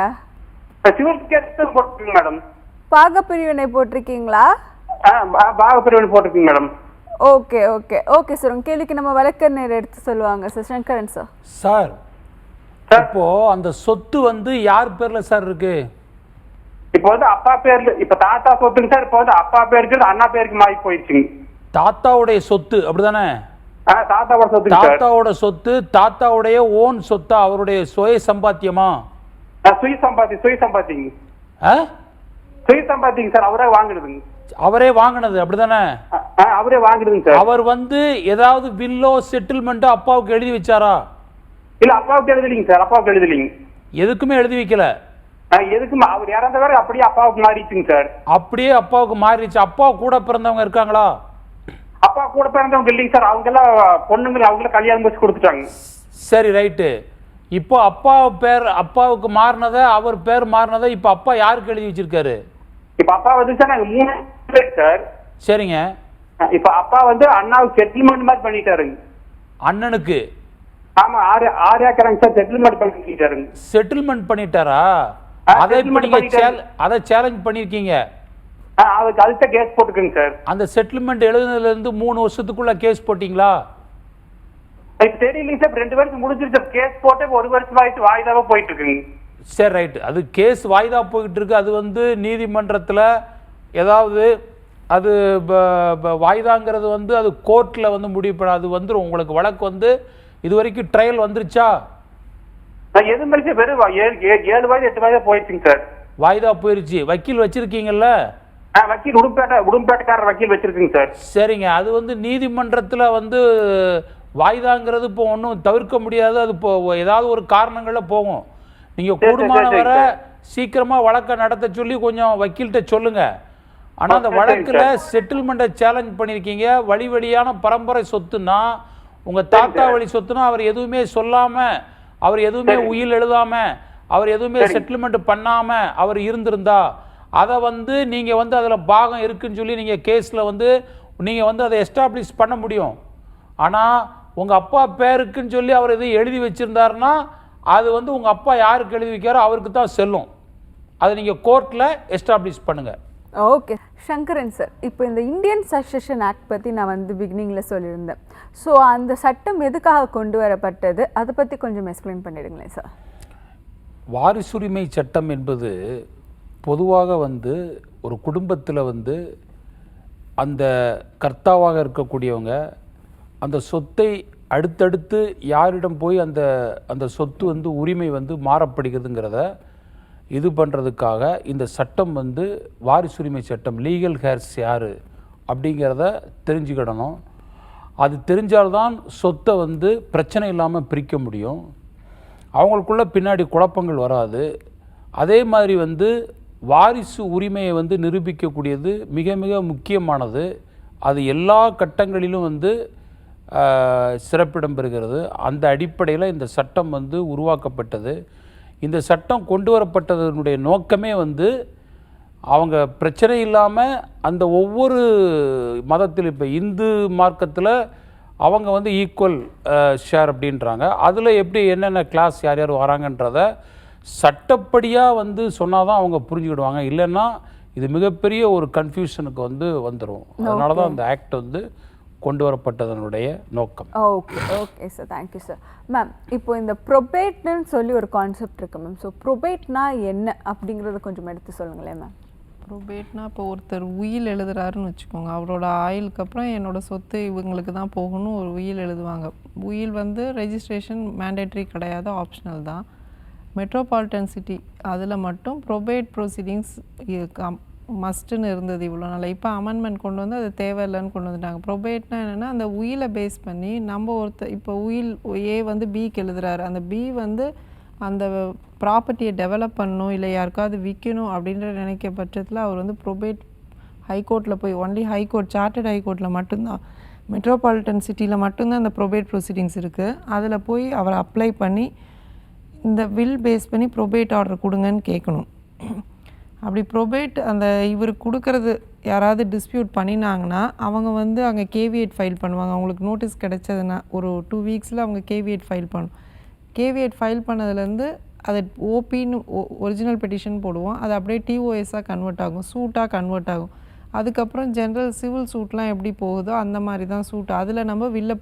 சிவில் கேஸ் போட்டுருக்கீங்க மேடம். பாகப்பிரிவினை போட்டிருக்கீங்களா? பாகப்பிரிவினை போட்டிருக்கீங்க madam. Okay okay okay sir, உங்க கேள்விக்கு நம்ம வழக்கறிஞர் எடுத்து சொல்லுவாங்க சார். சங்கரன் சார். சார், இப்போ அந்த சொத்து வந்து யார் பேர்ல சார் இருக்கு? இப்போ வந்து அப்பா பேர்ல, இப்ப தாத்தா சொத்துங்க சார். இப்போ வந்து அப்பா பேருக்கு அண்ணா பேருக்கு மாறி போயிடுச்சுங்க. தாத்தாவுடைய சொத்து அப்படிதானே? தாத்தாவோட சொத்து. தாத்தாவோட சொத்து தாத்தாவுடைய ஓன் சொத்தா, அவருடைய சுய சம்பாத்தியமா? சுய சம்பாத்திங்க சார். அவரே வாங்கினதுங்க. அவரே வாங்கினது அப்படிதானே? அவரே வாங்கினதுங்க சார். அவர் வந்து ஏதாவது வில்லோ செட்டில்மெண்ட் அப்பாவுக்கு எழுதி வச்சாரா? இல்ல, அப்பாவுக்கு எழுதலிங்க சார். அப்பாவுக்கு எழுதலிங்க. எதுக்குமே எழுதி வைக்கல. எதுக்குமே அவர் இறந்தவர் அப்படியே அப்பாவுக்கு மாறிடுச்சுங்க சார். அப்படியே அப்பாவுக்கு மாறிடுச்சு. அப்பா கூட பிறந்தவங்க இருக்காங்களா? அப்பா கூட பிறந்தவங்க இல்லைங்க சார். அவங்க எல்லாம் பொண்ணுங்க, அவங்கள கல்யாணம் வச்சு கொடுத்துட்டாங்க. சரி, ரைட்டு. இப்போ அப்பாவுக்கு மாறினதை, அவர் பேர் மாறினதை இப்போ அப்பா யாருக்கு எழுதி வச்சிருக்காரு? இப்ப அப்பா வந்து சார் நாங்க 3 பேர் சார். சரிங்க. இப்ப அப்பா வந்து அண்ணாவுக்கு செட்டில்மெண்ட் மாதிரி பண்ணிட்டாருங்க. அண்ணனுக்கு? ஆமா, 6 ஏக்கராங்க சார் செட்டில்மெண்ட் பண்ணிட்டாருங்க. செட்டில்மெண்ட் பண்ணிட்டாரா? அதை சேலஞ்ச் பண்ணிருக்கீங்க? அதுக்கு அடுத்த கேஸ் போட்டுக்குங்க சார். அந்த செட்டில்மெண்ட் எழுதுனதுல இருந்து 3 வருஷத்துக்குள்ள கேஸ் போட்டீங்களா? தெரியலங்க சார், 2 வருஷம் முடிஞ்சிருச்சு. கேஸ் போட்டு 1 வருஷம் ஆயிட்டு வாய்தாவே போயிட்டு இருக்குங்க. சரி, ரைட். அது கேஸ் வாய்தா போயிட்டு இருக்கு. அது வந்து நீதிமன்றத்தில் ஏதாவது அது வாய்தாங்கிறது வந்து அது கோர்ட்டில் வந்து முடிவு பண்ண அது வந்துடும். உங்களுக்கு வழக்கு வந்து இது வரைக்கும் ட்ரையல் வந்துருச்சா? எது மாதிரி வெறும் 7 வாய்தா 8 வாய்தா போயிடுச்சுங்க சார். வாய்தா போயிருச்சு. வக்கீல் வச்சிருக்கீங்கல்ல? வக்கீல் உடும்பேட்டக்காரர் வக்கீல் வச்சிருக்குங்க சார். சரிங்க. அது வந்து நீதிமன்றத்தில் வந்து வாய்தாங்கிறது இப்போ ஒன்றும் தவிர்க்க முடியாது. அது இப்போ ஏதாவது ஒரு காரணங்களில் போகும். நீங்கள் கூடுமான வர சீக்கிரமாக வழக்கை நடத்த சொல்லி கொஞ்சம் வக்கீல்கிட்ட சொல்லுங்க. ஆனால் அந்த வழக்கில் செட்டில்மெண்ட்டை சேலஞ்ச் பண்ணியிருக்கீங்க. வழியான பரம்பரை சொத்துன்னா, உங்கள் தாத்தா வழி சொத்துனா அவர் எதுவுமே சொல்லாமல், அவர் எதுவுமே உயில் எழுதாமல், அவர் எதுவுமே செட்டில்மெண்ட் பண்ணாமல் அவர் இருந்திருந்தா அதை வந்து நீங்கள் வந்து அதில் பாகம் இருக்குன்னு சொல்லி நீங்கள் கேஸில் வந்து நீங்கள் வந்து அதை எஸ்டாப்ளிஷ் பண்ண முடியும். ஆனால் உங்கள் அப்பா பேருக்குன்னு சொல்லி அவர் எதுவும் எழுதி வச்சுருந்தாருன்னா அது வந்து உங்கள் அப்பா யாருக்கு எழுதி வைக்காரோ அவருக்கு தான் செல்லும். அதை நீங்கள் கோர்ட்டில் எஸ்டாப்ளிஷ் பண்ணுங்கள். ஓகே சங்கரன் சார், இப்போ இந்த இந்தியன் சக்சஷன் ஆக்ட் பற்றி நான் வந்து பிகினிங்கில் சொல்லியிருந்தேன். ஸோ அந்த சட்டம் எதுக்காக கொண்டு வரப்பட்டது, அதை பற்றி கொஞ்சம் எக்ஸ்பிளைன் பண்ணிடுங்களேன் சார். வாரிசுரிமை சட்டம் என்பது பொதுவாக வந்து ஒரு குடும்பத்தில் வந்து அந்த கர்த்தாவாக இருக்கக்கூடியவங்க அந்த சொத்தை அடுத்தடுத்து யாரிடம் போய் அந்த சொத்து வந்து உரிமை வந்து மாறப்படுகிறதுங்கிறத இது பண்ணுறதுக்காக இந்த சட்டம் வந்து வாரிசுரிமை சட்டம், லீகல் ஹேர்ஸ் யார் அப்படிங்கிறத தெரிஞ்சுக்கிடணும். அது தெரிஞ்சால்தான் சொத்தை வந்து பிரச்சனை இல்லாமல் பிரிக்க முடியும். அவங்களுக்குள்ள பின்னாடி குழப்பங்கள் வராது. அதே மாதிரி வந்து வாரிசு உரிமையை வந்து நிரூபிக்கக்கூடியது மிக மிக முக்கியமானது. அது எல்லா கட்டங்களிலும் வந்து சிறப்பிடம் பெறுகிறது. அந்த அடிப்படையில் இந்த சட்டம் வந்து உருவாக்கப்பட்டது. இந்த சட்டம் கொண்டு வரப்பட்டதனுடைய நோக்கமே வந்து அவங்க பிரச்சனை இல்லாமல் அந்த ஒவ்வொரு மதத்தில், இப்போ இந்து மார்க்கத்தில் அவங்க வந்து ஈக்குவல் ஷேர் அப்படின்றாங்க. அதில் எப்படி என்னென்ன கிளாஸ் யார் யார் வராங்கன்றத சட்டப்படியாக வந்து சொன்னால் தான் அவங்க புரிஞ்சுக்கிடுவாங்க. இல்லைன்னா இது மிகப்பெரிய ஒரு கன்ஃபியூஷனுக்கு வந்து வந்துடும். அதனால தான் அந்த ஆக்ட் வந்து கொண்டு வரப்பட்டதனுடைய நோக்கம். Okay okay sir, thank you sir. Ma'am, இப்போ இந்த ப்ரொபேட்னு சொல்லி ஒரு கான்செப்ட் இருக்குது மேம். ஸோ ப்ரொபேட்னா என்ன அப்படிங்கிறத கொஞ்சம் எடுத்து சொல்லுங்களேன் மேம். ப்ரொபேட்னா இப்போ ஒருத்தர் உயில் எழுதுறாருன்னு வச்சுக்கோங்க. அவரோட ஆயுளுக்கு அப்புறம் என்னோடய சொத்து இவங்களுக்கு தான் போகணும் ஒரு உயில் எழுதுவாங்க. உயில் வந்து ரெஜிஸ்ட்ரேஷன் மேண்டேட்ரி கிடையாது, ஆப்ஷனல் தான். மெட்ரோபாலிட்டன் சிட்டி அதில் மட்டும் ப்ரொபேட் ப்ரொசீடிங்ஸ் மஸ்ட்டுன்னு இருந்தது இவ்வளோ நாள். இப்போ அமெண்ட்மெண்ட் கொண்டு வந்து அது தேவையில்லைன்னு கொண்டு வந்துட்டாங்க. ப்ரொபேட்னா என்னென்னா அந்த உயிலை பேஸ் பண்ணி நம்ம ஒருத்தர் இப்போ உயில் ஏ வந்து பிக்கு எழுதுறாரு, அந்த பி வந்து அந்த ப்ராப்பர்ட்டியை டெவலப் பண்ணணும் இல்லை யாருக்காவது விற்கணும் அப்படின்ற நினைக்க பட்சத்தில் அவர் வந்து ப்ரொபேட் ஹைகோர்ட்டில் போய், ஒன்லி ஹைகோர்ட், சார்ட்டர்ட் ஹைகோர்ட்டில் மட்டும்தான், மெட்ரோபாலிட்டன் சிட்டியில் மட்டும்தான் அந்த ப்ரொபேட் ப்ரொசீடிங்ஸ் இருக்குது. அதில் போய் அவர் அப்ளை பண்ணி இந்த வில் பேஸ் பண்ணி ப்ரொபேட் ஆர்டர் கொடுங்கன்னு கேட்கணும். அப்படி ப்ரொபேட் அந்த இவர் கொடுக்கறது யாராவது டிஸ்பியூட் பண்ணினாங்கன்னா அவங்க வந்து அங்கே கேவியேட் ஃபைல் பண்ணுவாங்க. அவங்களுக்கு நோட்டீஸ் கிடைச்சதுன்னா ஒரு 2 வீக்ஸில் அவங்க கேவியேட் ஃபைல் பண்ணணும். கேவியேட் ஃபைல் பண்ணதுலேருந்து அது ஓபின்னு ஒரிஜினல் பெட்டிஷன் போடுவோம். அது அப்படியே டிஓஎஸ்ஸாக கன்வெர்ட் ஆகும், சூட்டாக கன்வெர்ட் ஆகும். அதுக்கப்புறம் ஜென்ரல் சிவில் சூட்லாம் எப்படி போகுதோ அந்த மாதிரி தான் சூட். அதில் நம்ம வில்ல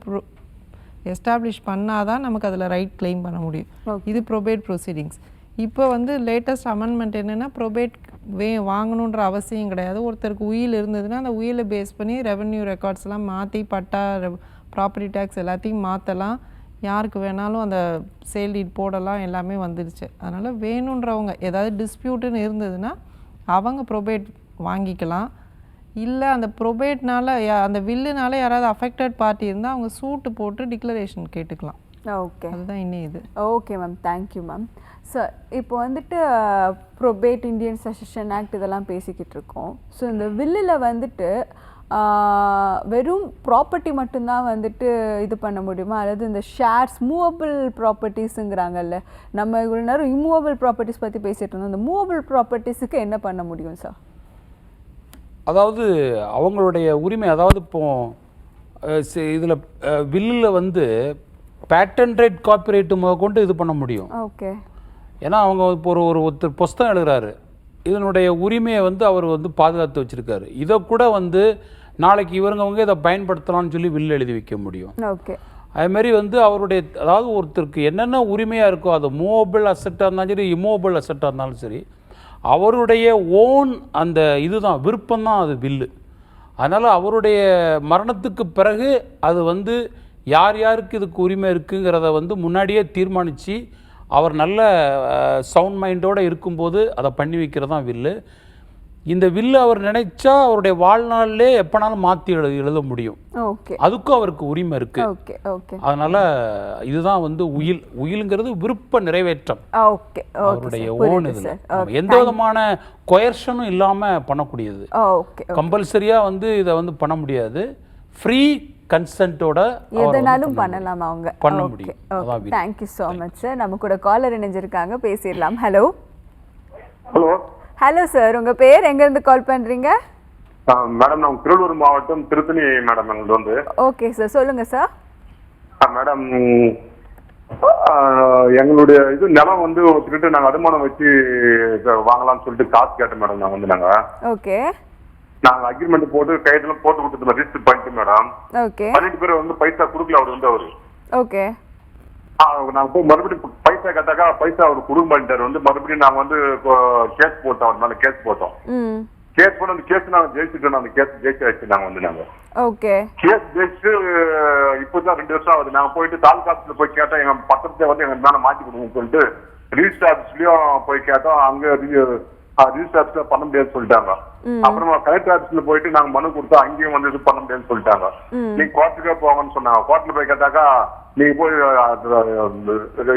எஸ்டாப்ளிஷ் பண்ணால் தான் நமக்கு அதில் ரைட் கிளைம் பண்ண முடியும். இது ப்ரொபேட் ப்ரொசீடிங்ஸ். இப்போ வந்து லேட்டஸ்ட் அமெண்ட்மெண்ட் என்னென்னா ப்ரொபேட் வாங்கணுன்ற அவசியம் கிடையாது. ஒருத்தருக்கு உயில் இருந்ததுன்னா அந்த உயிலை பேஸ் பண்ணி ரெவென்யூ ரெக்கார்ட்ஸ்லாம் மாற்றி பட்டா, ப்ராப்பர்ட்டி டேக்ஸ் எல்லாத்தையும் மாற்றலாம். யாருக்கு வேணாலும் அந்த சேல் டீட் போடலாம், எல்லாமே வந்துடுச்சு. அதனால் வேணுன்றவங்க ஏதாவது டிஸ்பியூட்டுன்னு இருந்ததுன்னா அவங்க ப்ரொபேட் வாங்கிக்கலாம். இல்லை அந்த ப்ரொபேட்னால அந்த வில்லுனால யாராவது அஃபெக்டட் பார்ட்டி இருந்தால் அவங்க சூட்டு போட்டு டிக்ளரேஷன் கேட்டுக்கலாம். ஓகே, அதுதான் இன்னும் இது. Okay ma'am, thank you ma'am. Sir, இப்போ வந்துட்டு ப்ரொபேட், இந்தியன் சக்சஷன் ஆக்ட் இதெல்லாம் பேசிக்கிட்டு இருக்கோம். ஸோ இந்த வில்லில் வந்துட்டு வெறும் ப்ராப்பர்ட்டி மட்டும்தான் வந்துட்டு இது பண்ண முடியுமா, அல்லது இந்த ஷேர்ஸ் மூவபிள் ப்ராப்பர்ட்டிஸுங்கிறாங்கல்ல, நம்ம இவ்வளோ நேரம் இம்மூவபிள் ப்ராப்பர்ட்டிஸ் பற்றி பேசிகிட்டு இருந்தோம், இந்த மூவபிள் ப்ராப்பர்ட்டிஸுக்கு என்ன பண்ண முடியும் சார்? அதாவது அவங்களுடைய உரிமை, அதாவது இப்போ இதில் வில்லில் வந்து பேட்டன் ரைட் காப்பிரைட்டு கொண்டு இது பண்ண முடியும். ஓகே. ஏன்னா அவங்க இப்போ ஒருத்தர் புஸ்தகம் எழுதுறாரு, இதனுடைய உரிமையை வந்து அவர் வந்து பாதுகாத்து வச்சுருக்காரு. இதை கூட வந்து நாளைக்கு இவங்க இதை பயன்படுத்தலாம்னு சொல்லி வில் எழுதி வைக்க முடியும். ஓகே. அதுமாரி வந்து அவருடைய, அதாவது ஒருத்தருக்கு என்னென்ன உரிமையாக இருக்கோ, அது மூவபிள் அசட்டாக இருந்தாலும் சரி, இம்மூவபிள் அசட்டாக இருந்தாலும் சரி, அவருடைய ஓன் அந்த இதுதான், விருப்பம்தான் அது வில்லு. அதனால் அவருடைய மரணத்துக்கு பிறகு அது வந்து யார் யாருக்கு இதுக்கு உரிமை இருக்குங்கிறத வந்து முன்னாடியே தீர்மானித்து அவர் நல்ல சவுண்ட் மைண்டோடு இருக்கும்போது அதை பண்ணி வைக்கிறது தான் வில்லு. இந்த வில்லு அவர் நினைச்சா அவருடைய வாழ்நாளிலே எப்போனாலும் மாற்றி எழுத முடியும். ஓகே. அதுக்கும் அவருக்கு உரிமை இருக்கு. ஓகே. ஓகே. அதனால இதுதான் வந்து உயிலுங்கிறது விருப்ப நிறைவேற்றம். ஓகே. அவருடைய ஓன் இதில் எந்த விதமான கொயர்ஷனும் இல்லாமல் பண்ணக்கூடியது. ஓகே. கம்பல்சரியாக வந்து இதை வந்து பண்ண முடியாது. ஃப்ரீ கன்சென்ட்டோட எதனாலும் பண்ணலாம், அவங்க பண்ண முடியும். Okay. Thank you so much sir. நம்ம கூட காலர் இணைஞ்சிருக்காங்க, பேசிடலாம். ஹலோ. ஹலோ. ஹலோ சார், உங்க பேர், எங்க இருந்து கால் பண்றீங்க? மேடம் நான் திருவள்ளூர் மாவட்டம் திருத்தணி மேடம். எங்களுக்கு வந்து ஓகே சார், சொல்லுங்க சார். மேடம் எங்களுடைய இது நிலம் வந்து ஒருத்தருக்கிட்ட நாங்கள் அடமானம் வச்சு வாங்கலாம்னு சொல்லிட்டு காசு கேட்டோம் மேடம். நாங்கள் வந்து ஓகே, நாங்கள் அக்ரிமெண்ட் போட்டு கையெழுத்து போட்டு கொடுத்து ரிஜிஸ்டர் பண்ணிட்டு மேடம். ஓகே. 12 பேர் வந்து பைசா கொடுக்கல அவர் வந்து. அவரு ஓகே. நாங்கள் போய் மறுபடியும் பைசா கேட்டாக்கா பைசா அவர் கொடுக்க மாட்டாரு. வந்து மறுபடியும் நாங்கள் வந்து கேஸ் போட்டோம், அவர் மேலே கேஸ் போட்டோம். கேஸ் போட்டு அந்த கேஸ் நாங்கள் ஜெயிச்சுட்டோம். அந்த கேஸ் ஜெயிச்சாச்சு. நாங்கள் வந்து ஓகே கேஸ் ஜெயிச்சு இப்போதான் 2 வருஷம் ஆகுது. நாங்கள் போயிட்டு தாலுகா ஆஃபீஸ்ல போய் கேட்டோம், எங்க பத்திரத்தை வந்து எங்க மேலே மாற்றி கொடுங்கன்னு சொல்லிட்டு ரிஜிஸ்டர் ஆஃபீஸ்லயும் போய் கேட்டோம். அங்க ரிஜிஸ்டர் ஆஃபீஸ்ல பண்ண முடியாதுன்னு சொல்லிட்டாங்க. அப்புறமா கலெக்டர் ஆஃபீஸ்ல போயிட்டு நாங்க மனு கொடுத்தோம், அங்கேயும் வந்து இது பண்ண முடியாதுன்னு சொல்லிட்டாங்க. நீங்க கோர்ட்டுக்கே போங்கன்னு சொன்னாங்க. கோர்ட்ல போய் கேட்டாக்கா நீங்க போய்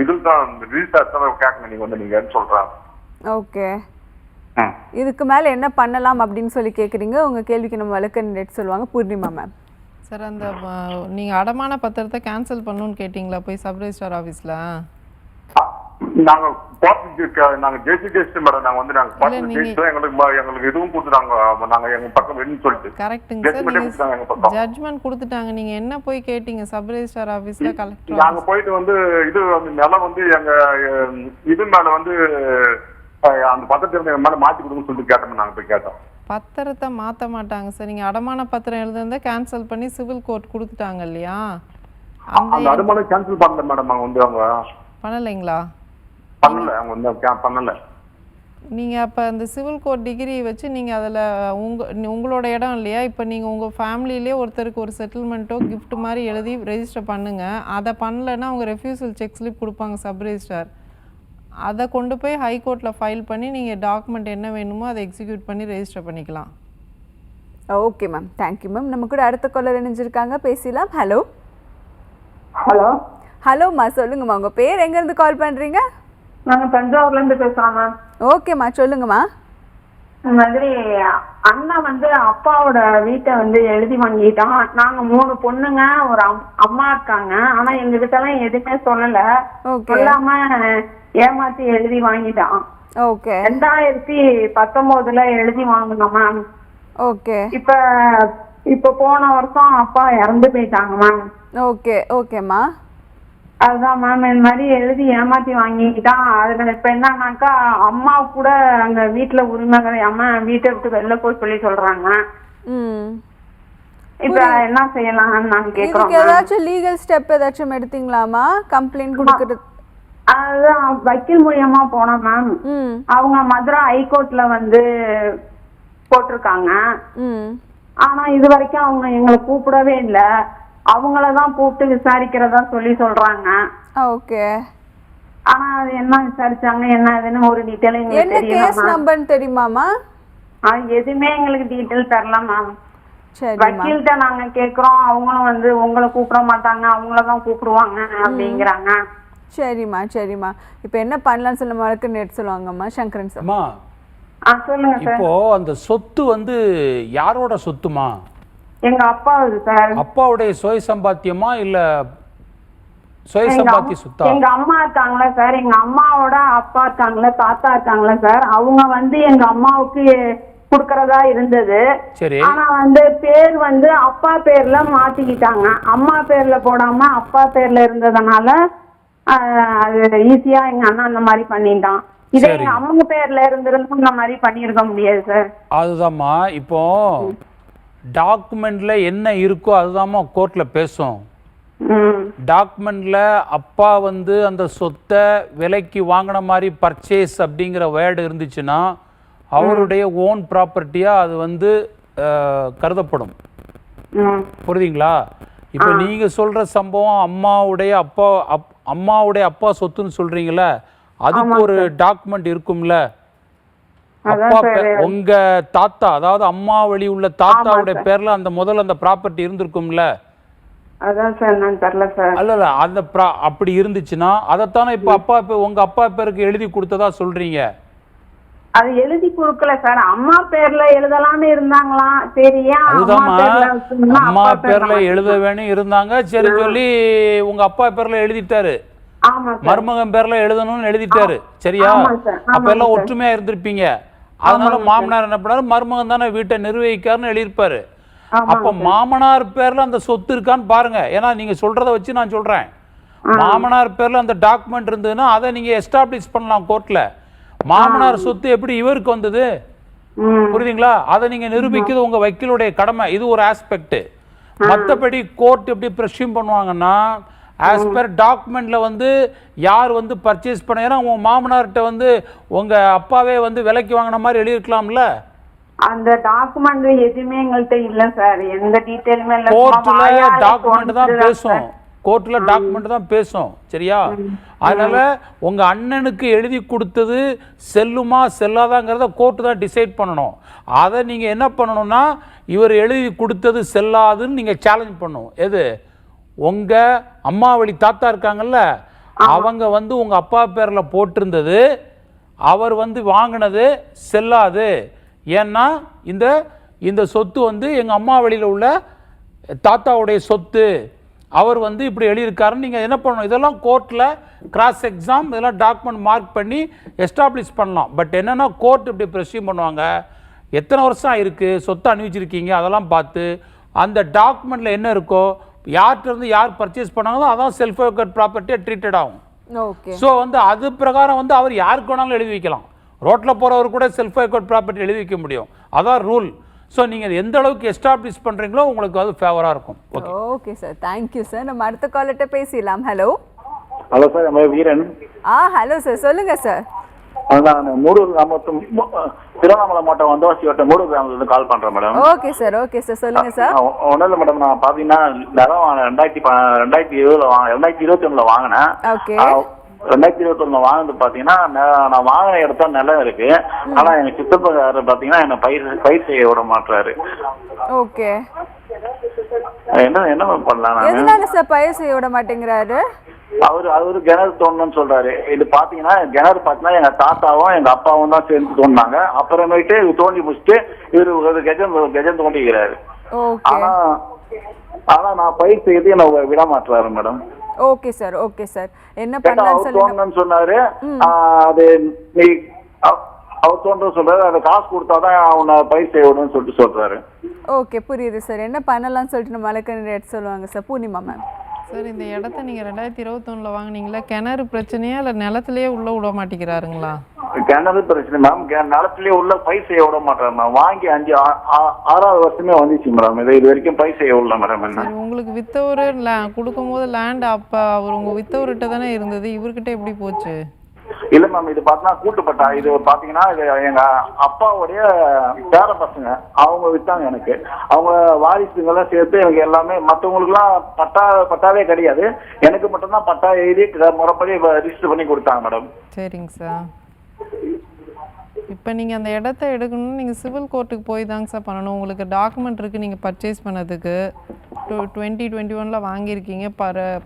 இதுல தான் ரிஜிஸ்டர் ஆஃபீஸ் கேட்கணும் நீங்க வந்து நீங்கன்னு சொல்றாங்க. ஓகே. இதுக்கு மேல என்ன பண்ணலாம் அப்படின்னு சொல்லி கேக்குறீங்க. உங்க கேள்விக்கு நம்ம விளக்கம் நெட் சொல்லுவாங்க பூர்ணிமா மேம். சார், அந்த நீங்க அடமான பத்திரத்தை கேன்சல் பண்ணணும்னு கேட்டிங்களா போய் சப் ரெஜிஸ்ட்ரார் ஆஃபீஸ்ல? நாங்க நாங்க ஜெயிச்சு மேடம். நாங்க வந்து எங்களுக்கு இதுவும் கொடுத்துட்டாங்க. நாங்க எங்க பக்கம் வேணும்னு சொல்லிட்டு கரெக்ட்டுங்க சார். நீங்க ஜட்ஜ்மென்ட் கொடுத்துட்டாங்க. நீங்க என்ன போய் கேட்டீங்க சப் ரெஜிஸ்ட்ரார் ஆபீஸ்ல? கலெக்டர் நாங்க போயிட்டு வந்து இது நிலம் வந்து எங்க இது மேல வந்து அந்த பத்திரத்தை எங்க மேல மாத்தி கொடுங்கன்னு சொல்லிட்டு கேட்டோம். நாங்க போய் கேட்டோம். பத்திரத்தை மாற்ற மாட்டாங்க சார். நீங்கள் அடமான பத்திரம் எழுதுறத கேன்சல் பண்ணி சிவில் கோர்ட் கொடுத்துட்டாங்க இல்லையா? அந்த அடமானம் கேன்சல் பண்ணல மேடம். அவங்க வந்து அவங்க பண்ணலைங்களா? பண்ணல. அவங்க வந்து பண்ணல. நீங்கள் அப்போ அந்த சிவில் கோர்ட் டிகிரி வச்சு நீங்கள் அதில் உங்களோட இடம் இல்லையா? இப்போ நீங்கள் உங்கள் ஃபேமிலியிலே ஒருத்தருக்கு ஒரு செட்டில்மெண்ட்டோ கிஃப்ட் மாதிரி எழுதி ரெஜிஸ்டர் பண்ணுங்கள். அதை பண்ணலைன்னா அவங்க ரெஃப்யூசல் செக் ஸ்லிப் கொடுப்பாங்க சப் ரெஜிஸ்ட்ரார். அதை கொண்டு போய் ஹைகோர்ட்டில் ஃபைல் பண்ணி நீங்கள் டாக்குமெண்ட் என்ன வேணுமோ அதை எக்ஸிக்யூட் பண்ணி ரெஜிஸ்டர் பண்ணிக்கலாம். Okay ma'am, thank you ma'am. நம்ம கூட அடுத்த காலர் இணைஞ்சிருக்காங்க, பேசலாம். ஹலோ. ஹலோ. ஹலோம்மா, சொல்லுங்கம்மா. உங்கள் பேர், எங்கேருந்து கால் பண்ணுறீங்க? நாங்கள் தஞ்சாவூர்லேருந்து பேசுகிறோம் மேம். ஓகேம்மா, சொல்லுங்கம்மா. இந்த மாதிரி அண்ணா வந்து அப்பாவோட வீட்டை வந்து எழுதி வாங்கிட்டான். நாங்க 3 பொண்ணுங்க, ஒரு அம்மா இருக்காங்க. ஆனா எங்க கிட்டலாம் எதுவுமே சொல்லல. சொல்லாம ஏமாத்தி எழுதி வாங்கிட்டான். ஓகே. 2019 எழுதி வாங்கினோம் மேம். ஓகே. இப்ப போன வருஷம் அப்பா இறந்து போயிட்டாங்க மேம். ஓகே. ஓகேம்மா. அதுதான் மேம், இந்த மாதிரி எழுதி ஏமாத்தி வாங்கிட்டான். அதுல இப்ப என்னன்னாக்கா அம்மா கூட அங்க வீட்டுல உரிமை கிடையாம வீட்டை விட்டு வெளில போய் சொல்லி சொல்றாங்க. இப்ப என்ன செய்யலாம் நான் கேக்குறேன். ஏதாச்சும் லீகல் ஸ்டெப் ஏதாச்சும் எடுத்தீங்களாமா? கம்ப்ளைண்ட் கொடுக்கறது? அதுதான் வக்கீல் மூலியமா போனோம் மேம். அவங்க மதுரை ஹைகோர்ட்ல வந்து போட்டிருக்காங்க. ஆனா இது வரைக்கும் அவங்க எங்களை கூப்பிடவே இல்லை. அவங்களதான் கூப்பிட்டு விசாரிக்கிறதா சொல்றாங்க. ஓகே. ஆனா அது என்ன விசாரிச்சாங்க என்ன ஏதுன்னு ஒரு டீடைல் எங்களுக்கு தெரியல. கேஸ் நம்பர் தெரியுமாமா? எதுவுமே எங்களுக்கு டீடைல் தரல மேம். சரி. வக்கீல்கிட்ட நாங்க கேக்குறோம், அவங்களும் வந்து உங்களை கூப்பிட மாட்டாங்க, அவங்களதான் கூப்பிடுவாங்க அப்படிங்கிறாங்க. சரிம்மா, சரிம்மா. இப்போ என்ன பண்ணலாம்னு சொல்ல மாதிரி நெட் சொல்லுவாங்கம்மா சங்கரன் சார். சொல்லுங்க சார். இப்போ அந்த சொத்து வந்து யாரோட சொத்துமா? எங்க அப்பாவுது சார். அப்பாவுடைய சுய சம்பாத்தியமா இல்ல சுய சம்பாத்திய சொத்தா? எங்க அம்மா இருக்காங்களா சார், எங்க அம்மாவோட அப்பா இருக்காங்களா, தாத்தா இருக்காங்களா சார், அவங்க வந்து எங்க அம்மாவுக்கு குடுக்கறதா இருந்தது. ஆனா வந்து பேர் வந்து அப்பா பேர்ல மாத்திக்கிட்டாங்க. அம்மா பேர்ல போடாம அப்பா பேர்ல இருந்ததுனால அது ஈஸியா எங்க அண்ணா அந்த மாதிரி பண்ணிட்டான். இதே எங்க அம்மா பேர்ல இருந்திருந்தா இந்த மாதிரி பண்ணிருக்க முடியாது சார். அதுதாம்மா, இப்போ டாக்குமெண்ட்ல என்ன இருக்கோ அதுதாம்மா கோர்ட்ல பேசும். டாக்குமெண்ட்ல அப்பா வந்து அந்த சொத்தை விலைக்கு வாங்கின மாதிரி பர்ச்சேஸ் அப்படிங்கிற வேர்டு இருந்துச்சுன்னா அவருடைய ஓன் ப்ராப்பர்ட்டியா அது வந்து கருதப்படும். புரியுதுங்களா? இப்போ நீங்க சொல்ற சம்பவம் அம்மாவுடைய அப்பா சொத்துன்னு சொல்றீங்களா, அதுக்கு ஒரு டாக்குமெண்ட் இருக்கும்ல. அப்பா உங்க தாத்தா, அதாவது அம்மா வழி உள்ள தாத்தாவுடைய பேர்ல அந்த முதல்ல அந்த ப்ராப்பர்ட்டி இருந்திருக்கும்ல. அதான் சார் நான் தெரியல சார். அல்ல அந்த அப்படி இருந்துச்சுன்னா அதைத்தானே இப்போ உங்க அப்பா பேருக்கு எழுதி கொடுத்ததா சொல்றீங்க. அது எழுதி கொடுக்கல சார், அம்மா பேர்ல எழுதலாம்னு இருந்தாங்களா. சரியா? அம்மா பேர்ல எழுத வேணும் இருந்தாங்க. சரி சொல்லி உங்க அப்பா பேர்ல எழுதிட்டாரு, மருமகன் பேர்ல எழுதணும்னு எழுதிட்டாரு. சரியா? அப்ப எல்லாம் ஒற்றுமையா இருந்திருப்பீங்க. அதனால மாமனார் என்ன பண்ணாரு, மருமகன் தானே வீட்டை நிர்வகிக்காருன்னு எழுதியிருப்பாரு. அப்ப மாமனார் பேர்ல அந்த சொத்து இருக்கான்னு பாருங்க. ஏன்னா நீங்க சொல்றதை வச்சு நான் சொல்றேன். மாமனார் பேர்ல அந்த டாக்குமெண்ட் இருந்ததுன்னா அதை நீங்க எஸ்டாப்ளிஷ் பண்ணலாம் கோர்ட்ல. மாமனார் சொத்து எப்படி இவருக்கு வந்தது? புரியுதுங்களா? அதை நீங்க நிரூபிக்கிறது உங்க வக்கீலுடைய கடமை. இது ஒரு ஆஸ்பெக்ட். மற்றபடி கோர்ட் எப்படி பிரஸ்யூம் பண்ணுவாங்கன்னா, ஆஸ் பர் டாக்குமெண்ட்ல வந்து யார் வந்து பர்ச்சேஸ் பண்ண, உங்க மாமனார்கிட்ட வந்து உங்க அப்பாவே வந்து விலைக்கு வாங்கின மாதிரி எழுதிருக்கலாம்ல. அந்த டாக்குமெண்ட் எதுவுமே எங்கள்கிட்ட இல்ல சார், எந்த டீடைலுமே இல்ல. கோர்ட்ல டாக்குமெண்ட் தான் பேசும், கோர்ட்ல டாக்குமெண்ட் தான் பேசும். சரியா? அதனால உங்க அண்ணனுக்கு எழுதி கொடுத்தது செல்லுமா செல்லாதாங்கிறத கோர்ட் தான் டிசைட் பண்ணணும். அதை நீங்க என்ன பண்ணணும்னா, இவர் எழுதி கொடுத்தது செல்லாதுன்னு நீங்க சேலஞ்ச் பண்ணணும். எது? உங்க அம்மா வழி தாத்தா இருக்காங்கல்ல, அவங்க வந்து உங்க அப்பா பேர்ல போட்டிருந்தது, அவர் வந்து வாங்கினது செல்லாது. ஏன்னா இந்த சொத்து வந்து எங்க அம்மா வழியில உள்ள தாத்தாவுடைய சொத்து, அவர் வந்து இப்படி எழுதியிருக்காருன்னு நீங்கள் என்ன பண்ணணும், இதெல்லாம் கோர்ட்டில் கிராஸ் எக்ஸாம் இதெல்லாம் டாக்குமெண்ட் மார்க் பண்ணி எஸ்டாப்ளிஷ் பண்ணலாம். பட் என்னென்னா கோர்ட் இப்படி ப்ரெஸ்யூம் பண்ணுவாங்க, எத்தனை வருஷம் ஆயிருக்கு சொத்தை அனுப்பிச்சிருக்கீங்க அதெல்லாம் பார்த்து அந்த டாக்குமெண்ட்டில் என்ன இருக்கோ, யார்கிட்டருந்து யார் பர்ச்சேஸ் பண்ணாங்களோ அதான் செல்ஃப் எவர்கட் ப்ராப்பர்ட்டியாக ட்ரீட்டட் ஆகும். ஸோ வந்து அது பிரகாரம் வந்து அவர் யாருக்கு வேணாலும் எழுதி வைக்கலாம். ரோட்டில் போகிறவர் கூட செல்ஃப் எவர்கட் ப்ராப்பர்ட்டி எழுதி வைக்க முடியும். அதான் ரூல். ஸோ நீங்கள் எந்த அளவுக்கு எஸ்டாப்ளிஷ் பண்ணுறீங்களோ உங்களுக்கு அது ஃபேவராக இருக்கும். Okay sir, thank you sir. நம்ம அடுத்த காலர்கிட்ட பேசிடலாம். ஹலோ ஹலோ சார், நம்ம வீரன். ஹலோ சார், சொல்லுங்க சார். நான் மூடூர் கிராமத்து திருவண்ணாமலை மாவட்டம் வந்தவாசி வட்டம் மூடூர் கிராமத்துலேருந்து கால் பண்ணுறேன் madam. Okay sir, okay sir, சொல்லுங்க சார். ஒன்றும் இல்லை மேடம், நான் பார்த்தீங்கன்னா நிலம் 2021 வாங்கினேன். ஓகே. 2021 வாங்கினது பார்த்தீங்கன்னா நான் வாங்கின இடத்துல நிலம் இருக்கு. ஆனால் எங்கள் சித்தப்பக்காரர் பார்த்தீங்கன்னா என்னை பயிர் செய்ய விட மாட்டாரு. ஓகே. என்ன பண்ணலாம்? எதனால சார் பயிர் செய்ய விட மாட்டேங்கிறாரு? அவரு கிணறு தோண்டணும்னு சொல்றாரு. இது பாத்தீங்கன்னா கிணறு பாத்தீங்கன்னா எங்க தாத்தாவும் எங்க அப்பாவும் தான் சேர்ந்து தோண்டினாங்க. அப்புறமேட்டு தோண்டி முடிச்சுட்டு இவரு கஜம் தோண்டிக்கிறாரு. ஆனா நான் பயிர் செய்யறது என்ன விட மாட்டாரு madam. Okay sir, okay sir. என்ன பண்ணலாம்னு சொன்னாரு. அது நீ அவர் தோன்ற சொல்றாரு, அதை காசு கொடுத்தாதான் அவனை பயிர் செய்ய விடுன்னு சொல்லிட்டு சொல்றாரு. ஓகே, புரியுது சார். என்ன பண்ணலாம்னு சொல்லிட்டு நம்ம வழக்கறிஞர் எடுத்து சொல்லுவாங்க சார். பூர்ணிமா மேம். சார், இந்த இடத்த நீங்கள் 2021 வாங்கினீங்களா? கிணறு பிரச்சனையா இல்லை நிலத்திலேயே உள்ள விட மாட்டேங்கிறாருங்களா? கிணறு பிரச்சனை மேம், நிலத்திலேயே உள்ள பயிர் செய்ய விட மாட்டாரு மேம். வாங்கி 6வது வருஷமே வந்துச்சு மேடம். இது வரைக்கும் பயிர் செய்ய விடல மேடம். உங்களுக்கு வித்தவர் கொடுக்கும்போது லேண்ட் அப்போ அவர் உங்கள் வித்தவர்கிட்ட தானே இருந்தது, இவர்கிட்ட எப்படி போச்சு? இல்ல மேம், இது பாத்தீங்கன்னா கூட்டுப்பட்டா. இது பாத்தீங்கன்னா இது எங்க அப்பாவுடைய பேர பசங்க, அவங்க வித்தாங்க எனக்கு. அவங்க வாரிசுங்கெல்லாம் சேர்த்து எனக்கு எல்லாமே, மற்றவங்களுக்கு எல்லாம் பட்டாவே கிடையாது, எனக்கு மட்டும்தான் பட்டா எழுதி முறைப்படி ரிஜிஸ்டர் பண்ணி கொடுத்தாங்க மேடம். சரிங்க சார். இப்போ நீங்கள் அந்த இடத்த எடுக்கணும்னு நீங்கள் சிவில் கோர்ட்டுக்கு போய் தாங்க சார் பண்ணணும். உங்களுக்கு டாக்குமெண்ட் இருக்குது நீங்கள் பர்ச்சேஸ் பண்ணதுக்கு. 2021 வாங்கியிருக்கீங்க,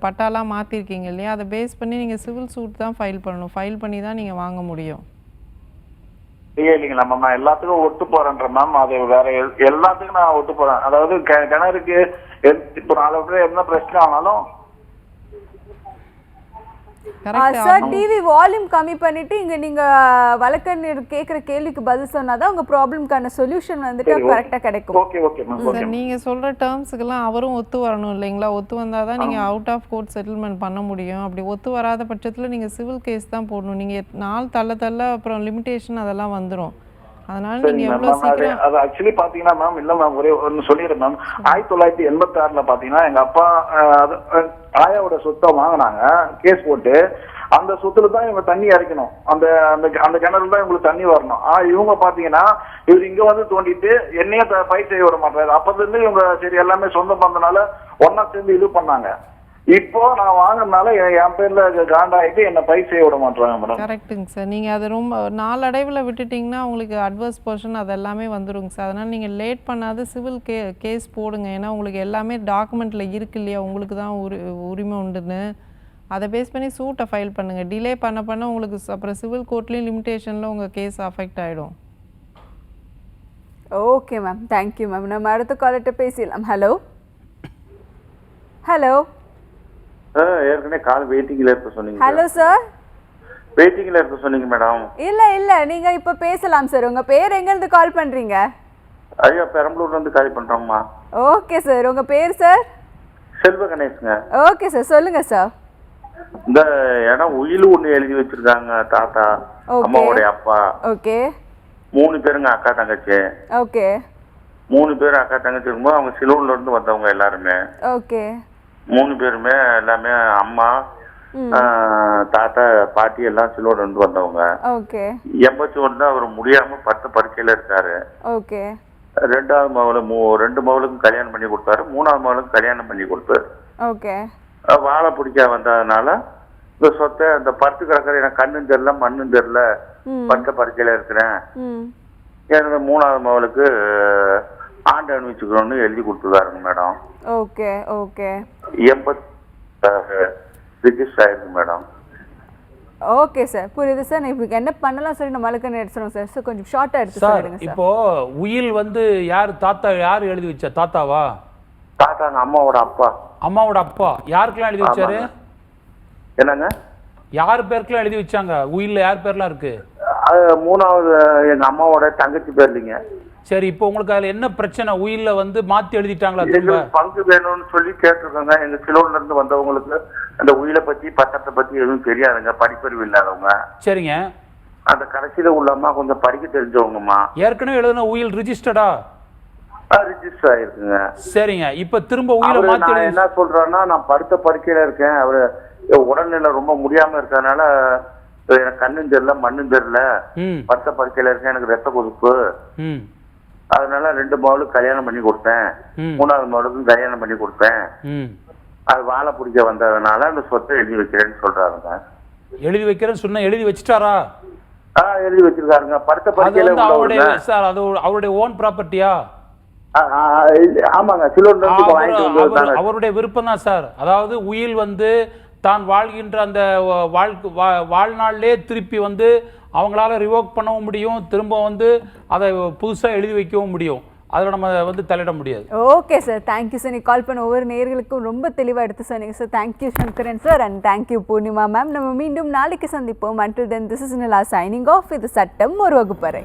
பட்டாலாம் மாற்றிருக்கீங்க இல்லையா? அதை பேஸ் பண்ணி நீங்கள் சிவில் சூட் தான் ஃபைல் பண்ணணும். ஃபைல் பண்ணி தான் நீங்கள் வாங்க முடியும். இல்லைங்களா மேம், நான் எல்லாத்துக்கும் ஒத்து போறேன்ற மேம். அது வேற எல்லாத்துக்கும் நான் ஒத்து போறேன். அதாவது கிணறுக்கு இப்போ 4 பேர் என்ன பிரச்சனை ஆனாலும் சார் டிவி வால்யூம் கம்மி பண்ணிட்டு இங்க நீங்க வழக்கறிஞர் கேக்குற கேள்விக்கு பதில் சொன்னாதான் உங்க ப்ராப்ளம்க்கான சொல்யூஷன் வந்துட்டு கரெக்டா கிடைக்கும். Okay okay ma'am. சார் நீங்க சொல்ற டேர்ம்ஸ்க்குலாம் அவரும் ஒத்து வரணும் இல்லைங்களா? ஒத்து வந்தாதான் நீங்க அவுட் ஆஃப் கோர்ட் செட்டில்மெண்ட் பண்ண முடியும். அப்படி ஒத்து வராத பட்சத்துல நீங்க சிவில் கேஸ் தான் போடணும். நீங்க நாள் தள்ள அப்புறம் லிமிடேஷன் அதெல்லாம் வந்துடும். அதனால நீங்க எவ்வளவு சீக்கிரம் அது ஆக்சுவலி பாத்தீங்கன்னா மேம், இல்ல மேம், ஒரே ஒன்னு சொல்லிடுறேன் மேம். 1986ல பாத்தீங்கன்னா எங்க அப்பா ஆயாவோட சொத்தை வாங்கினாங்க கேஸ் போட்டு. அந்த சொத்துல தான் இவங்க தண்ணி இறக்கணும், அந்த அந்த கிணறுல தான் இவங்களுக்கு தண்ணி வரணும். இவங்க பாத்தீங்கன்னா இவர் இங்க வந்து தோண்டிட்டு என்னையே பயிர் செய்ய விட மாட்டாரு. அப்பதுல இருந்து இவங்க சரி எல்லாமே சொந்தம் பந்தனால ஒன்னா சேர்ந்து இது பண்ணாங்க. இப்போ நான் வாங்கினால என் பேர்ல காண்டாயிட்டு என்ன பயிர் செய்ய விட மாட்டாங்க மேடம். கரெக்டுங்க சார். நீங்க அது ரொம்ப நாளடைவில் விட்டுட்டீங்கன்னா உங்களுக்கு அட்வர்ஸ் போர்ஷன் அது எல்லாமே வந்துருங்க சார். அதனால நீங்க லேட் பண்ணாத சிவில் கேஸ் போடுங்க. ஏன்னா உங்களுக்கு எல்லாமே டாக்குமெண்ட்ல இருக்கு இல்லையா, உங்களுக்கு தான் உரிமை உண்டுன்னு. அதை பேஸ் பண்ணி சூட்டை ஃபைல் பண்ணுங்க. டிலே பண்ண உங்களுக்கு அப்புறம் சிவில் கோர்ட்லேயும் லிமிடேஷனில் உங்கள் கேஸ் அஃபெக்ட் ஆகிடும். Okay ma'am, thank you ma'am. நம்ம அடுத்த காலர்கிட்ட பேசிடலாம். ஹலோ ஹலோ ஏற்கனவே கால் வெயிட்டிங்ல இருக்க சொன்னீங்க. ஹலோ சார், வெயிட்டிங்ல இருக்க சொன்னீங்க மேடம். இல்ல நீங்க இப்ப பேசலாம் சார். உங்க பேர் எங்க இருந்து கால் பண்றீங்க? ஐயா பெரம்பலூர்ல இருந்து கால் பண்றோம்மா. ஓகே சார், உங்க பேர் சார்? செல்வ கணேஷ்ங்க. ஓகே சார், சொல்லுங்க சார். இந்த இடம் உயிலு ஒண்ணு எழுதி வச்சிருக்காங்க தாத்தா அம்மாவுடைய அப்பா. ஓகே. 3 பேருங்க அக்கா தங்கச்சி. ஓகே. 3 பேர் அக்கா தங்கச்சி இருக்கும்போது அவங்க சிலூர்ல இருந்து வந்தவங்க எல்லாருமே. ஓகே. 3 பேருமே எல்லாமே அம்மா தாத்தா பாட்டி எல்லாம் சிலூர்ல இருந்து வந்தவங்க. ஓகே. 81 அவர் முடியாம 10 படுக்கையில இருக்காரு. ஓகே. 2வது மகளும் 2 மகளுக்கும் கல்யாணம் பண்ணி கொடுத்தாரு. 3வது மகளுக்கும் கல்யாணம் பண்ணி கொடுத்தாரு. ஓகே. வாழை பிடிக்க வந்ததுனால இந்த சொத்தை இந்த படுத்து கிடக்குற எனக்கு கண்ணும் தெரியல மண்ணும் தெரியல 10 படுக்கையில இருக்கிறேன், எனக்கு 3வது மகளுக்கு ஆண்டு அனுபவிச்சுக்கணும்னு எழுதி கொடுத்துருக்காருங்க மேடம். ஓகே. ஓகே. 80 ரிஜிஸ்டர் ஆயிருக்கு மேடம். ஓகே சார், புரியுது சார். நான் இப்போ என்ன பண்ணலாம் சொல்லி நம்ம வழக்கறிஞர் எடுத்துறோம் சார். சார் கொஞ்சம் ஷார்ட்டா எடுத்து சொல்லுங்க சார். இப்போ உயில் வந்து யார் எழுதி வச்சா? தாத்தாவா? தாத்தாங்க அம்மாவோட அப்பா. அம்மாவோட அப்பா யாருக்கெல்லாம் எழுதி வச்சாரு? என்னங்க? யார் பேருக்குலாம் எழுதி வச்சாங்க? உயில்ல யார் பேர்லாம் இருக்கு? 3வது எங்க அம்மாவோட தங்கச்சி பேர்லிங்க. சரி, இப்போ உங்களுக்கு அதுல என்ன பிரச்சனை? உயில்ல வந்து மாத்தி எழுதிட்டாங்களா? திரும்ப பங்கு வேணும்னு சொல்லி கேட்டிருக்காங்க. எங்க சிலோன்ல இருந்து வந்தவங்களுக்கு அந்த உயிலை பத்தி பட்டத்தை பத்தி எதுவும் தெரியாதுங்க, படிப்பறிவு இல்லாதவங்க. சரிங்க. அந்த கடைசியில உள்ளம்மா கொஞ்சம் படிக்க தெரிஞ்சவங்கம்மா. ஏற்கனவே எழுதுன உயில் ரிஜிஸ்டர்டா? ரிஜிஸ்டர் ஆயிருக்குங்க. சரிங்க. இப்ப திரும்ப உயிலை மாத்தி என்ன சொல்றேன்னா, நான் படுத்த படுக்கையில இருக்கேன், அவரு உடல்நிலை ரொம்ப முடியாம இருக்கறனால எனக்கு கண்ணும் தெரியல மண்ணும் தெரியல, படுத்த படுக்கையில இருக்கேன், எனக்கு ரத்த கொதிப்பு, அதனால 2 மகளுக்கு கல்யாணம் பண்ணி கொடுத்தேன், 3வது மகளுக்கும் கல்யாணம் பண்ணி கொடுத்தேன், அது வாழை பிடிக்க வந்ததுனால அந்த சொத்தை எழுதி வைக்கிறேன்னு சொல்றாருங்க. எழுதி வைக்கிறேன்னு சொன்ன எழுதி வச்சுட்டாரா? எழுதி வச்சிருக்காருங்க. படுத்த படுக்கையில அவருடைய ஓன் ப்ராப்பர்ட்டியா? ஆமாங்க, சிலோன்ல இருந்து வாங்கிட்டு வந்தது அவருடைய விருப்பம் தான் சார். அதாவது உயில் வந்து தான் வாழ்கின்ற அந்த வாழ்நாளிலே திருப்பி வந்து அவங்களால ரிவோக் பண்ணவும் முடியும், திரும்ப வந்து அதை புதுசாக எழுதி வைக்கவும் முடியும். அதில் நம்ம வந்து தலையிட முடியாது. Okay sir, thank you sir. நீங்கள் கால் பண்ண ஒவ்வொரு நேயர்களுக்கும் ரொம்ப தெளிவாக எடுத்து சொன்னீங்க sir. Thank you Sankaran sir and thank you Purnima ma'am. நம்ம மீண்டும் நாளைக்கு சந்திப்போம். until then this is Nila signing off. இது சட்டம் ஒரு வகுப்பறை.